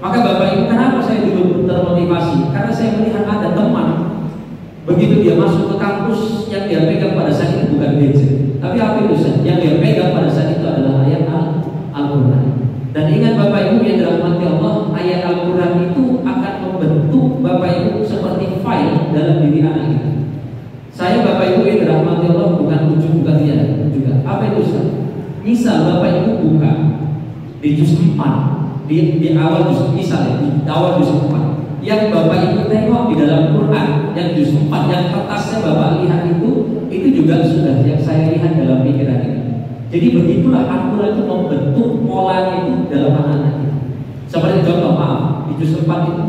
Speaker 1: Maka Bapak Ibu, kenapa saya dulu termotivasi? Karena saya melihat ada teman, begitu dia masuk ke kampus, yang dia pegang pada saat itu bukan gadget, tapi apa itu? Yang dia pegang pada saat itu adalah ayat Al-Quran. Dan ingat Bapak Ibu yang dirahmati Allah, ayat Al-Quran itu akan membentuk Bapak Ibu seperti file dalam diri anak kita. Saya Bapak Ibu yang dirahmati Allah bukan ujung, bukan dia juga. Apa itu Ustaz? Misal Bapak Ibu buka di juz 4, di awal juz, misalnya di awal juz 4, yang Bapak Ibu tengok di dalam Quran yang juz 4, yang kertasnya Bapak lihat itu juga sudah yang saya lihat dalam pikiran ini. Jadi begitulah Al-Quran itu membentuk polanya itu dalam anak-anak kita. Seperti contoh, maaf, di juz 4 itu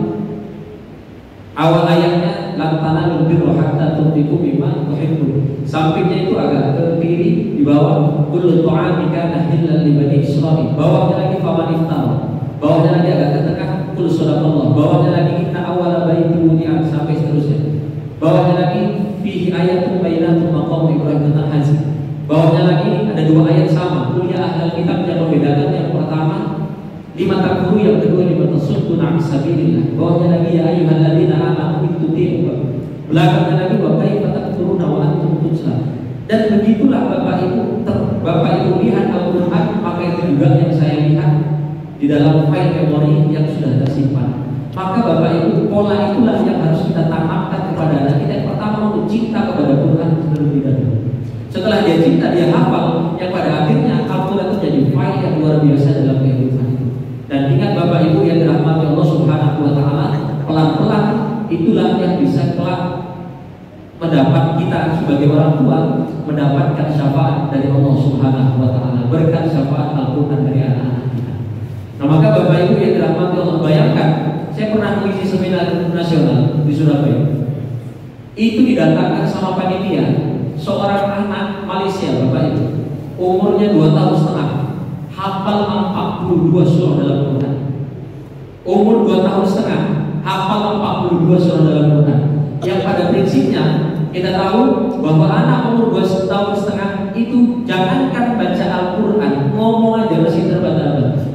Speaker 1: awal ayatnya lantana lebih rohata tuntiku bima tuhibbu. Sampingnya itu agak ke kiri, di bawah kullu ta'amika nahillan li bani Israil. Bawahnya lagi faman iftar. Bawahnya lagi agak ke tengah kul sadaqallah. Bawahnya lagi inna awwala baitin wudi'a sampai seterusnya. Bawahnya lagi fihi ayatun bayyinatun maqam Ibrahim tentang haji. Bawahnya lagi ada 2 ayat sama. Qul ya ahlal kitab, yang membedakan yang pertama lima takfuru, yang kedua lima tasuddu an sabilillah. Bawahnya lagi ya ayyuhalladzina amanu tuti'u. Belakangnya lagi wa kaifa takfuruna wa antum tutla. Dan begitulah Bapak Ibu lihat Al-Quran, maka itu juga yang saya lihat di dalam file memori yang sudah tersimpan. Maka Bapak Ibu, pola itulah yang harus kita tanamkan kepada anak kita. Yang pertama, untuk cinta kepada Quran terlebih dahulu. Setelah dia cinta, dia hafal, yang pada akhirnya Al-Quran itu jadi file yang luar biasa dalam kehidupan itu. Dan ingat Bapak Ibu yang dirahmati Allah Subhanahu wa Ta'ala, pelan-pelan itulah yang bisa kelak mendapat kita sebagai orang tua mendapatkan syafaat dari Allah Subhanahu wa Ta'ala, berkat syafaat Al-Quran dari anak-anak kita. Nah, maka Bapak Ibu yang dirahmati Allah, bayangkan saya pernah mengisi seminar nasional di Surabaya. Itu didatangkan sama panitia seorang anak Malaysia, Bapak Ibu, umurnya 2 tahun setengah, hafal 42 surah dalam Quran. Umur 2 tahun setengah, hafal 42 surah dalam Quran. Yang pada prinsipnya kita tahu bahwa anak umur 2 tahun setengah itu jangankan baca Al-Quran, ngomong aja masih terbata-bata.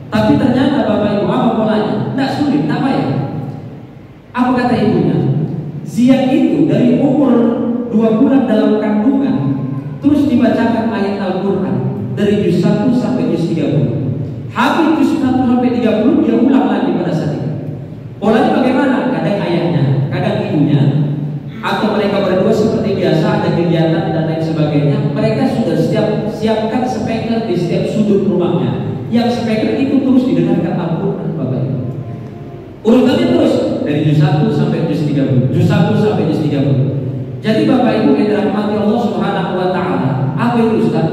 Speaker 1: Tapi ternyata Bapak Ibu, apa polanya? Tidak sulit, apa ya? Apa kata ibunya? Zia itu dari umur 2 bulan dalam kandungan terus dibacakan ayat Al-Quran dari juz 1 sampai juz 30. Habis juz 1 sampai 30 dia ulang lagi pada saat itu. Polanya bagaimana? Kadang ayahnya, kadang ibunya, atau mereka berdua seperti biasa ada kegiatan dan lain sebagainya. Mereka sudah siapkan speaker di setiap sudut rumahnya. Yang speaker itu terus didengarkan Al-Quran, Bapak Ibu. Urutannya terus dari juz 1 sampai juz 30, juz 1 sampai juz 30. Jadi Bapak Ibu yang dirahmati Allah Subhanahu wa Ta'ala, apa itu Ustaz?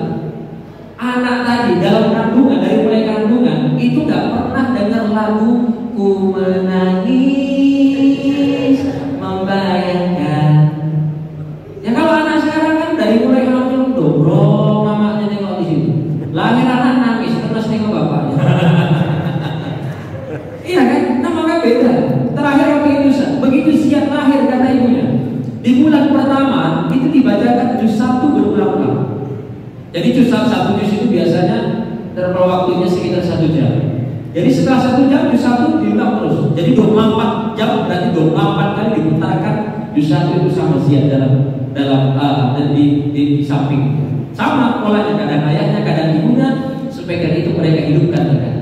Speaker 1: Anak tadi dalam kandungan, dari mulai kandungan itu gak pernah dengar lagu ku menangis membayangkan. Ya kalau anak sekarang kan dari mulai hamil dobrong, mamanya nengok di situ. Lahir anak nangis terus nengok bapaknya. Iya kan? Nah maka beda. Terakhir apa itu Ustaz? Begitu siap lahir kata ibunya, di bulan pertama itu dibacakan juz 1 berulang-ulang. Jadi juz 1 juz itu biasanya waktunya sekitar 1 jam. Jadi setelah 1 jam juz 1 diulang terus. Jadi 24 jam berarti 24 kali diputarkan juz 1 itu sama siap dan di samping. Sama polanya, kadang ayahnya, kadang ibunya, speaker itu mereka hidupkan kan.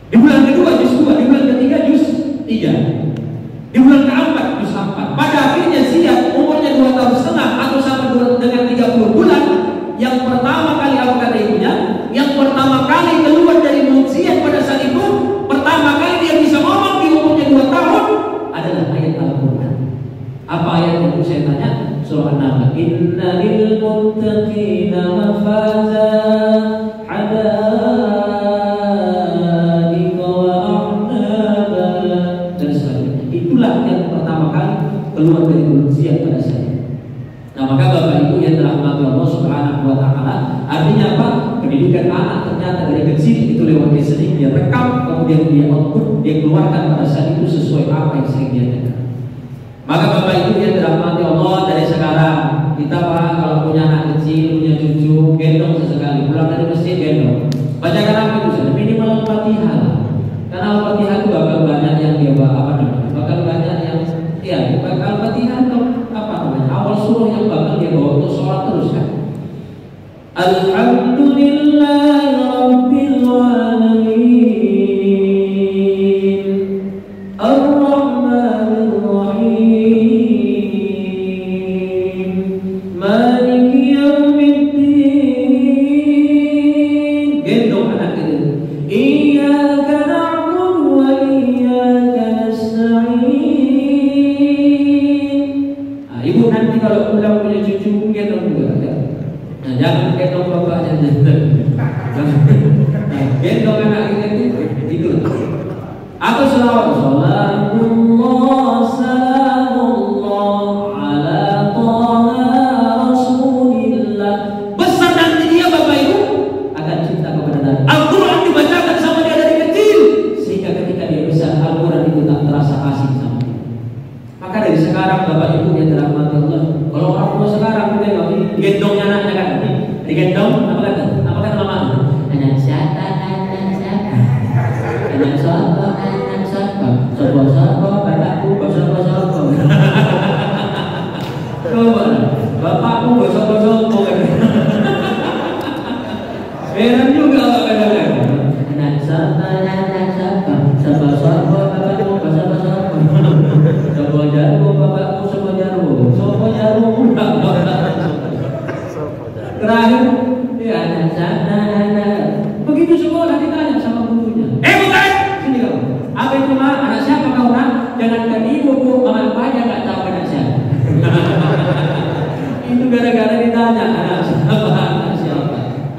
Speaker 1: Di bulan kedua juz 2, di bulan ketiga juz 3, di bulan keempat juz 4. Pada akhirnya siap umurnya 2 tahun setengah atau sampai dengan 30 bulan yang pertama kali apa kata ibunya? Yang pertama kali keluar dari mulut Ziyad pada saat itu, pertama kali dia bisa ngomong di umurnya 2 tahun adalah ayat Al-Quran. Apa ayat itu saya tanya? Surah An-Nahl. Inna lil muttaqina mafaza hadaika wa a'naba. Dan selanjutnya. Itulah yang pertama kali keluar dari mulut Ziyad pada saat itu. Nah, maka Bapak Ibu yang dirahmati Allah Subhanahu wa taala, artinya apa? Pendidikan anak ternyata dari kecil itu lewat listening, dia rekam, kemudian dia output, dia keluarkan pada saat itu sesuai apa yang sering dia dengar. Maka Bapak Ibu yang dirahmati Allah, dari sekarang kita Pak kalau punya anak kecil, punya cucu, gendong sesekali, pulang dari masjid gendong. Bacakan apa itu saja, minimal Al-Fatihah. Karena Al-Fatihah itu bakal banyak yang dia bakal banyak yang Al-Fatihah itu awal surah yang bakal dia bawa untuk sholat terus kan. Alhamdulillahi Rabbil Alamin Ar-Rahmanir Rahim Maliki Yaumiddin. Gendong anak itu. Iyyaka na'budu wa iyyaka nasta'in. Ibu nanti kalau pulang punya cucu gendong juga ya. Nah, jangan gendong bapaknya gendong anak itu. Aku selawat salamullah salamullah ala taha rasulillah. Besar nanti dia Bapak Ibu akan cinta kepada Nabi. Al-Quran dibacakan sama dia dari kecil sehingga ketika dia besar Al-Quran itu tak terasa asing sama dia. Maka dari sekarang Bapak Ibu yang dirahmati Allah, kalau orang tua sekarang kita nggak gendongnya anaknya kan, digendong apa kata mama? Anak siapa, anak siapa, anak siapa, anak siapa, sopo bapakku, sopo. Coba, bapakku sopo kan? Heran juga kadang-kadang. Anak siapa, sopo bapakku, sopo. Sopo jaru bapakku, sopo jaru. Terakhir, ya anak sana. Begitu sekolah ditanya sama gurunya. Bukan, sini kamu. Apa itu mah? Anak siapa kau nak? Jangankan ibu mama aja nggak tahu anak siapa. Itu gara-gara ditanya anak siapa.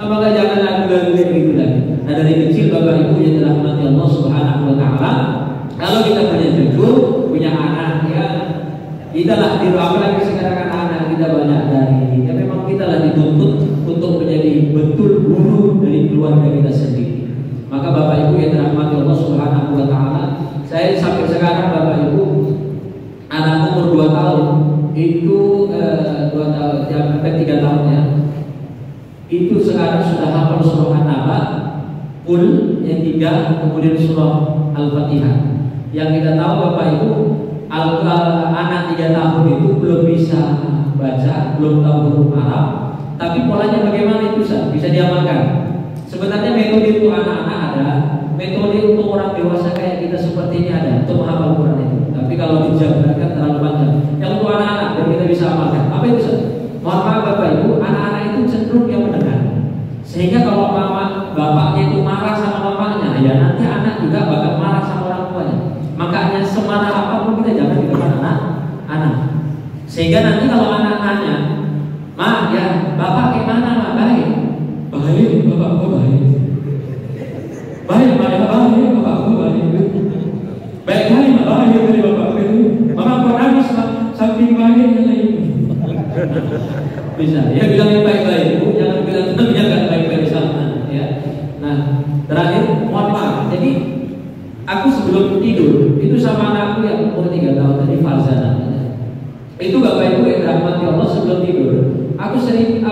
Speaker 1: Apakah jangan lagu-lagu itu lagi? Nah, dari kecil Bapak Ibu yang dirahmati Allah Subhanahu wa taala, kalau kita punya cucu, punya anak ya, kita lah apalagi sekarang anak kita banyak dari ya memang kita lah dituntut untuk menjadi betul guru dari keluarga kita sendiri. Maka Bapak Ibu yang dirahmati Allah Subhanahu wa taala, saya sampai sekarang Bapak Ibu anak umur 2 tahun itu 2 tahun sampai 3 tahun ya. Itu sekarang sudah hafal surah An-Naba, Qul yang 3, kemudian surah Al-Fatihah. Yang kita tahu Bapak Ibu, anak 3 tahun itu belum bisa baca, belum tahu huruf Arab, tapi polanya bagaimana itu bisa diamalkan. Sebenarnya metode untuk anak-anak ada, metode untuk orang dewasa kayak kita seperti ini ada untuk menghafal Quran itu. Tapi kalau dijabarkan terlalu panjang. Yang untuk anak-anak dan kita bisa amalkan. Apa itu? Mohon maaf Bapak Ibu, anak-anak itu cenderung yang mendengar. Sehingga kalau bapaknya itu marah sama mamanya, ya nanti anak juga bakal marah sama orang tuanya. Makanya semarah apapun kita jangan di depan anak. Sehingga nanti kalau anak nanya, "Ma, ya bapak kayak mana, Ma?" "Baik." "Baik, bapakku baik." "Baik, bapakku baik." "Baik kali, Ma, baik kali bapakku." "Mama kok nangis, Ma? Saking baiknya lagi." Bisa, ya bilang yang baik-baik, Bu, jangan bilang yang nggak baik-baik sama, ya. Nah, terakhir, mohon maaf. Jadi aku sebelum tidur itu sama anakku yang umur 3 tahun tadi, Farza namanya. Itu Bapak Ibu yang dirahmati Allah, sebelum tidur aku sering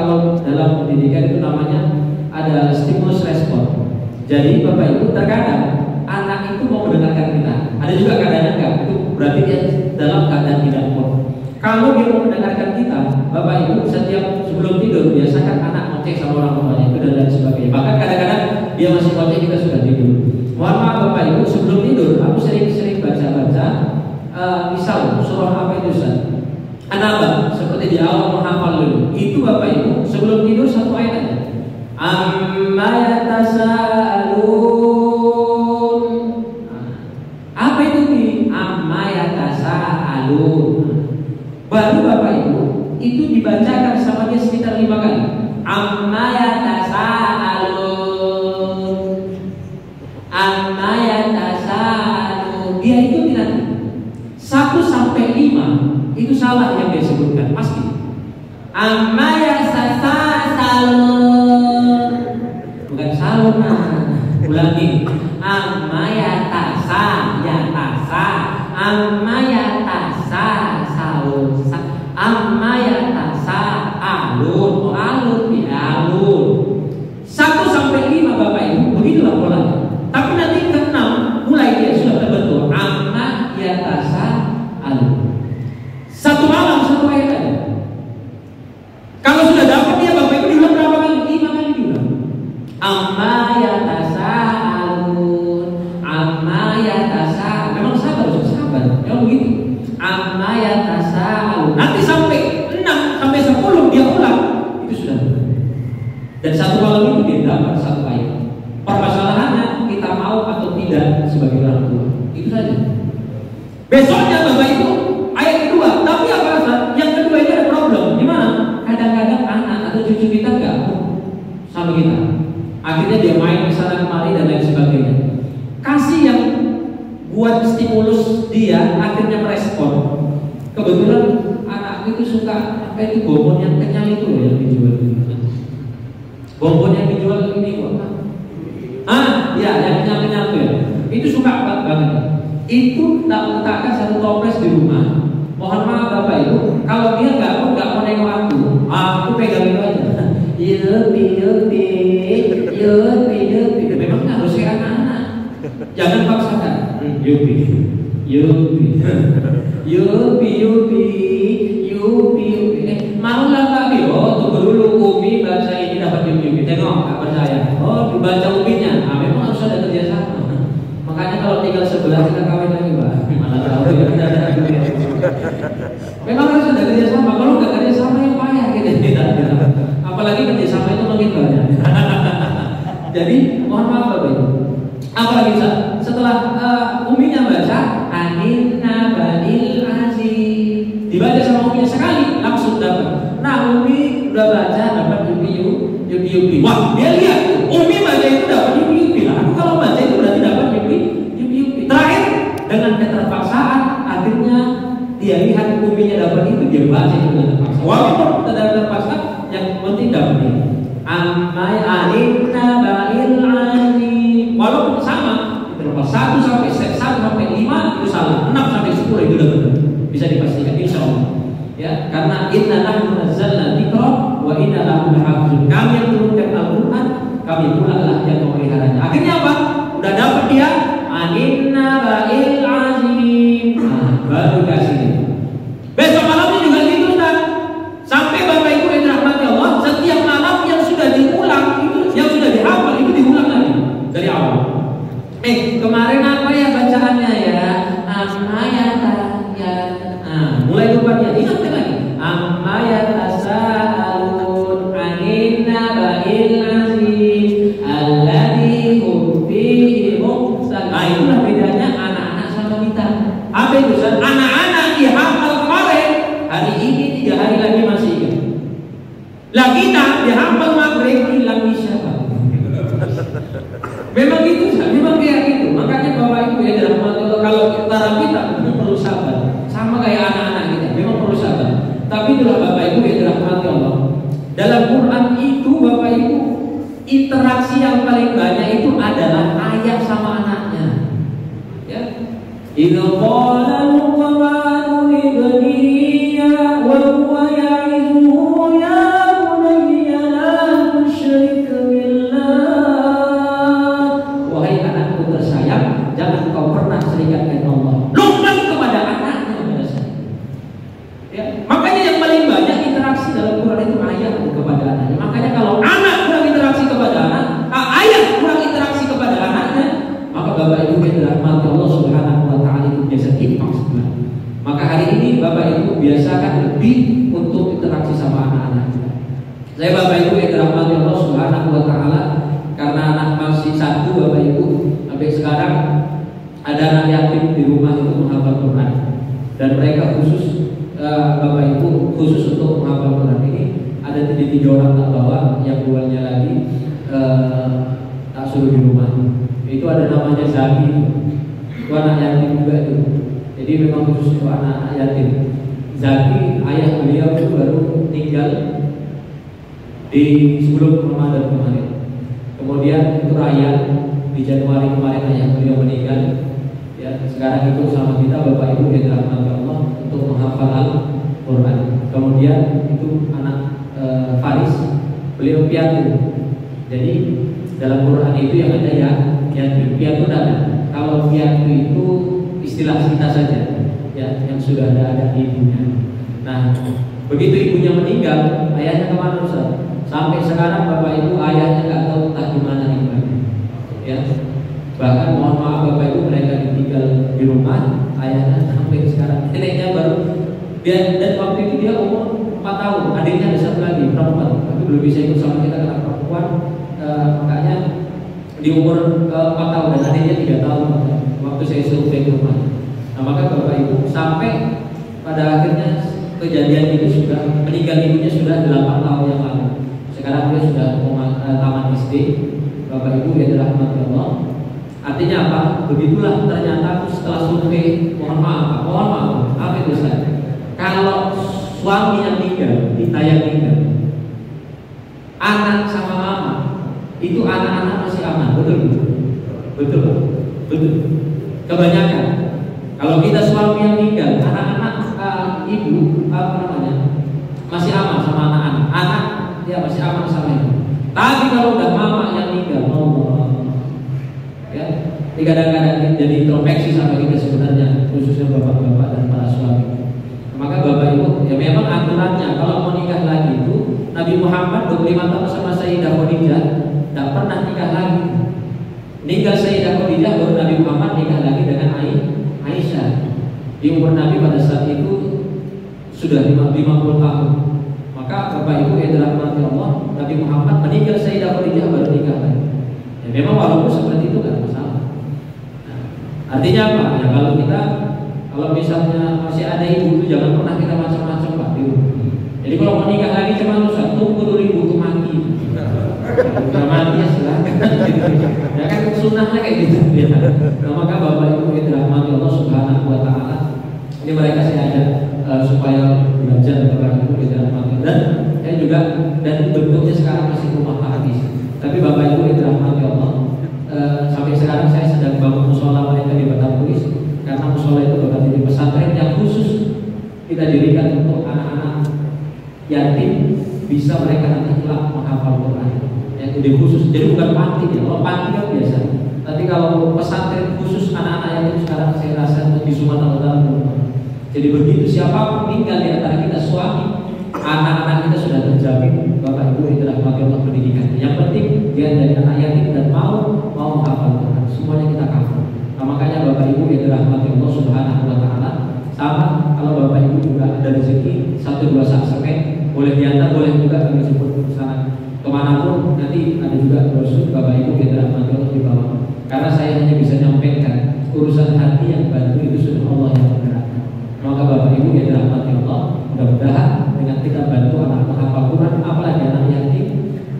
Speaker 1: kalau dalam pendidikan itu namanya ada stimulus respon. Jadi Bapak Ibu terkadang anak itu mau mendengarkan kita, ada juga kadang enggak. Itu berarti dia dalam keadaan tidak mau. Kalau dia mau mendengarkan kita, Bapak Ibu setiap sebelum tidur biasakan anak ngecek sama orang tuanya itu dan sebagainya. Bahkan kadang-kadang dia masih ngecek kita sudah tidur. Mohon maaf Bapak Ibu, sebelum tidur aku sering baca-baca misal surah apa itu Ustaz? An-Naba di awal menghafal dulu. Itu Bapak Ibu sebelum tidur satu ayat aja. Amma yatasaalun. Apa itu Bi? Amma yatasaalun. Baru Bapak Ibu itu dibacakan sama dia sekitar 5 kali. Amma yatasaalun. Amma yatasaalun. Dia itu tidak 1 sampai 5 itu salah yang dia sebutkan pasti. Amma yatasaalun. Bukan salun. Ulangi. Amma yatasa. Amma yatasa salun. Amma yatasa alun. Oh, alun ya alun. 1 sampai 5 Bapak Ibu begitulah polanya. Tapi nanti ke-6 mulai dia sudah terbentuk. Amma yatasa alun. Satu malam satu ayat aja. Kalau sudah dapat dia Bapak Ibu diulang berapa kali? 5 kali diulang. Amma yatasa alun. Amma yatasa. Memang sabar. Ya begitu. Amma yatasa alun. Nanti sampai 6 sampai 10 dia ulang. Itu sudah. Dan satu malam itu dia dapat satu ayat. Permasalahannya kita mau atau tidak sebagai orang tua. Itu saja. Besoknya Bapak Ibu ayat kedua. Tapi apa rasa? Yang kedua itu ada problem. Gimana? Kadang-kadang anak atau cucu kita nggak sama kita. Akhirnya dia main ke sana kemari dan lain sebagainya. Kasih yang buat stimulus dia akhirnya merespon. Kebetulan anak itu suka apa itu bonbon yang kenyal itu yang dijual. Bonbon yang dijual ini kok. Ya, yang kenyal-kenyal tuh ya. Itu suka banget. Itu tak letakkan satu toples di rumah. Mohon maaf Bapak Ibu, kalau dia nggak mau nengok aku pegang itu aja. Yupi. Memang harus kayak anak-anak. Jangan paksakan. Yupi. Mau lah Pak Bi? Oh, tunggu dulu Umi baca ini dapat Yupi. Tengok, nggak percaya. Oh, dibaca Uminya. Memang harus ada kerjasama. Makanya kalau tinggal sebelah kita kawin lagi Pak. Malah tahu ya. Memang harus ada kerjasama. Kalau nggak kerjasama yang payah gitu. Apalagi kerjasama itu makin banyak. Jadi mohon maaf Bapak Ibu. Apalagi setelah Uminya baca Aninna Banil Azim, dibaca sama Uminya sekali langsung dapat. Nah Umi udah baca dapat Yupi. Wah dia lihat Umi baca itu dapat Yupi. Aku kalau baca itu berarti dapat Yupi. Terakhir dengan keterpaksaan akhirnya dia lihat Uminya dapat itu, dia baca itu dengan terpaksa. Walaupun tidak terpaksa, yang penting dapat ini. Amma Aninna Banil Azim. Walaupun sama, berapa 1 sampai 5 itu salah, 6 sampai 10 itu udah benar. Bisa dipastikan insya Allah. Ya, karena inna nahnu nazzalna dzikra wa inna lahu lahafizun. Kami yang turunkan Al-Qur'an, kami pula lah yang memeliharanya. Akhirnya apa? Udah dapat dia Aninna Ba'il Azim. Baru kasih. Besok malamnya juga gitu Ustaz. Sampai Bapak Ibu yang dirahmati Allah, setiap malam yang sudah diulang itu, yang sudah dihafal itu diulang lagi dari awal. Kemarin apa ya bacaannya ya? Amma mulai depannya ingatkan lagi. Amma yatasaalun aninna ba'il azim alladzi hum fihi mukhtalifun. Itulah bedanya anak-anak sama kita. Apa itu? Anak-anak dihafal kemarin, hari ini 3 hari lagi masih ingat. Lah kita dihafal maghrib hilang isya. Memang gitu, memang kayak gitu. Makanya Bapak Ibu ya dirahmati Allah, kalau kita memang perlu sabar. Sama kayak anak-anak kita, memang perlu sabar. Tapi itulah Bapak Ibu ya dirahmati Allah. Dalam Quran itu Bapak Ibu, interaksi yang paling banyak itu adalah ayah sama anaknya. Ya. Idza qala Luqman libniya wa huwa ya'izuhu ya bunayya la tusyrik tersayang, jangan kau pernah serikatkan Allah. Luqman kepada anaknya kepada saya. Ya, makanya yang paling banyak interaksi dalam Quran itu ayah kepada anaknya. Makanya kalau anak kurang interaksi kepada ayah kurang interaksi kepada anaknya, maka Bapak Ibu yang dirahmati Allah Subhanahu wa taala itu biasa timpang sebelah. Maka hari ini Bapak Ibu biasakan lebih untuk sama anak-anak kita. Saya Bapak Ibu yang dirahmati Allah Subhanahu wa taala, karena anak masih satu Bapak Ibu, sampai sekarang ada anak yatim di rumah itu menghafal Quran, dan mereka khusus Bapak Ibu khusus untuk menghafal Quran ini ada 3 orang tak bawa, yang duanya lagi tak suruh di rumah. Itu ada namanya Zaki, itu anak yatim juga itu. Jadi memang khusus untuk anak yatim. Zaki ayah beliau itu baru tinggal di sebelum Ramadan kemarin. Kemudian itu Raya di Januari kemarin ayah beliau meninggal. Ya, sekarang itu sama kita Bapak Ibu yang dirahmati Allah untuk menghafal Al-Quran. Kemudian itu anak Faris, beliau piatu. Jadi dalam Quran itu yang ada ya piatu dan kalau piatu itu istilah kita saja, ya, yang sudah ada ibunya. Nah, begitu ibunya meninggal, ayahnya kemana Ustaz? Sampai sekarang Bapak Ibu ayahnya nggak tahu entah di mana ibunya. Ya, bahkan mohon maaf Bapak Ibu mereka ditinggal di rumah, ayahnya sampai sekarang neneknya baru dan waktu itu dia umur 4 tahun, adiknya ada satu lagi perempuan, tapi belum bisa ikut sama kita karena perempuan. Makanya di umur 4 tahun dan adiknya 3 tahun waktu saya survei ke rumah. Nah, maka Bapak Ibu sampai pada akhirnya kejadian itu sudah meninggal ibunya sudah 8 tahun yang lalu. Sekarang dia sudah tamat SD. Bapak Ibu yang dirahmati Allah. Artinya apa? Begitulah ternyata setelah survei, mohon maaf, apa itu Ustaz? Kalau suami yang tinggal, kita yang tinggal, anak sama mama, itu anak-anak masih aman, betul? Betul. Kebanyakan. Kalau kita suami yang tinggal, anak-anak ibu masih aman sama anak-anak. Anak dia masih aman sama ibu. Tapi kalau udah mama yang tinggal, ya, kadang-kadang jadi introspeksi sama kita sebenarnya, khususnya bapak-bapak dan para suami. Maka Bapak Ibu, ya memang aturannya kalau mau nikah lagi itu Nabi Muhammad 25 tahun sama Sayyidah Khadijah tidak pernah nikah lagi. Nikah Sayyidah Khadijah baru Nabi Muhammad nikah lagi dengan Aisyah. Di umur Nabi pada saat itu sudah 50 tahun. Maka Bapak Ibu yang dirahmati Allah, Nabi Muhammad meninggal Sayyidah Khadijah baru nikah lagi. Ya memang walaupun seperti itu kan masalah. Nah, artinya apa? Ya kalau misalnya masih ada ibu itu jangan pernah kita macam-macam Pak Ibu. Jadi kalau mau nikah lagi cuma usah tunggu dulu ibu itu mati. Udah mati ya silakan. Ya kan sunnahnya kayak gitu. Ya. Nah, maka Bapak Ibu yang dirahmati Allah Subhanahu wa taala, ini mereka saya ajak supaya belajar Bapak Ibu yang dirahmati Allah. Dan saya juga dan bentuknya sekarang masih rumah hadis. Tapi Bapak Ibu yang dirahmati Allah, sampai sekarang saya sedang bangun musola mereka di Batapulis. Karena musola itu bakal jadi pesantren yang khusus kita dirikan untuk anak-anak yatim, bisa mereka nanti kelak menghafal Quran. Yang jadi khusus, jadi bukan panti ya. Kalau panti kan biasa, tapi kalau pesantren khusus anak-anak yatim sekarang saya rasa untuk di Sumatera Utara. Jadi begitu siapapun tinggal di antara kita suami, anak-anak kita sudah terjamin Bapak Ibu yang dirahmati Allah pendidikan. Yang penting dia dari anak yatim dan mau menghafal Quran, semuanya kita cover. Nah, makanya Bapak Ibu yang dirahmati Allah Subhanahu wa taala, sama kalau Bapak Ibu juga ada rezeki 1-2 sak semen, boleh diantar, boleh juga kami jemput ke sana. Kemanapun nanti ada juga brosur Bapak Ibu yang dirahmati Allah di bawah. Karena saya hanya bisa nyampaikan urusan hati yang bantu itu sudah Allah yang menggerakkan. Maka Bapak Ibu yang dirahmati Allah, mudah-mudahan dengan kita bantu anak menghafal Quran, apalagi anak yatim,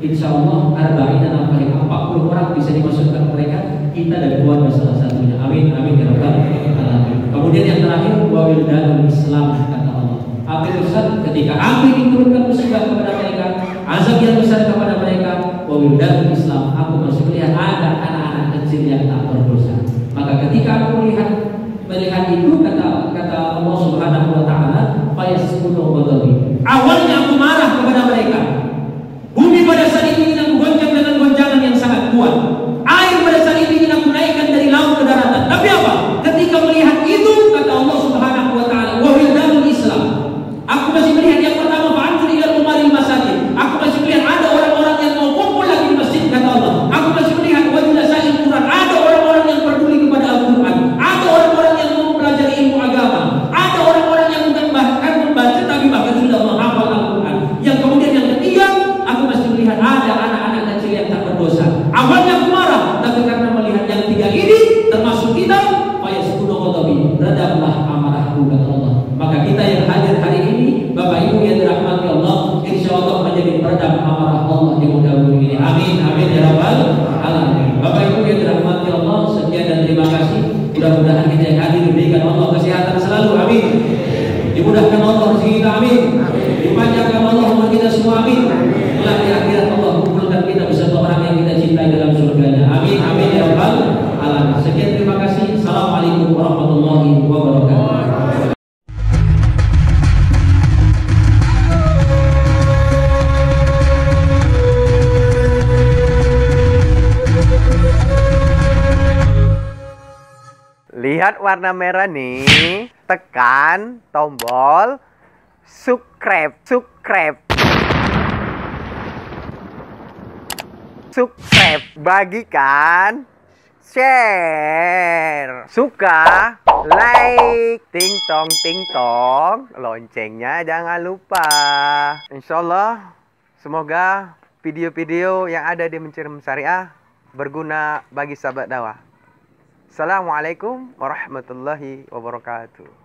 Speaker 1: insya Allah arba'in dan 40 orang bisa dimasukkan mereka, kita dan keluarga salah satunya. Amin amin ya rabbal alamin. Kemudian yang terakhir, wa wildanul Islam, kata Allah. Apa itu Ustaz? Ketika api diturunkan musibah kepada mereka, azab yang besar kepada mereka, wa wildanul Islam, aku masih melihat ada anak-anak kecil yang tak berdosa. Maka ketika aku melihat itu, kata Allah Subhanahu wa taala, fayasqulu ghadabi. Awalnya aku marah kepada mereka. Bumi pada saat itu ingin aku goncang dengan goncangan yang sangat kuat. Air pada saat itu ingin aku naikkan dari laut ke daratan. Tapi apa? Ketika melihat itu, kata Allah Subhanahu wa taala, wa wildanul Islam. Aku masih melihat yang pertama, fa'anzur ila umaril masajid. Aku masih melihat ada orang-orang yang mau kumpul lagi di masjid, kata Allah. Aku masih melihat wa julasail Quran. Ada orang-orang yang peduli kepada Al-Quran. Ada orang-orang yang mau mempelajari ilmu Mudah-mudahan kita yang hadir diberikan Allah kesehatan selalu, amin. Dimudahkan Allah rezeki kita, amin. Dipanjangkan Allah umur kita semua, amin. Kelak di akhirat Allah kumpulkan kita bersama orang yang kita cintai dalam surganya, amin, amin ya rabbal alamin. Sekian, terima kasih. Assalamualaikum warahmatullahi wabarakatuh.
Speaker 2: Lihat warna merah nih, tekan tombol subscribe, bagikan, share, suka, like, ting tong, loncengnya jangan lupa. Insyaallah, semoga video-video yang ada di Mencium Syariah berguna bagi sahabat dakwah. Assalamualaikum warahmatullahi wabarakatuh.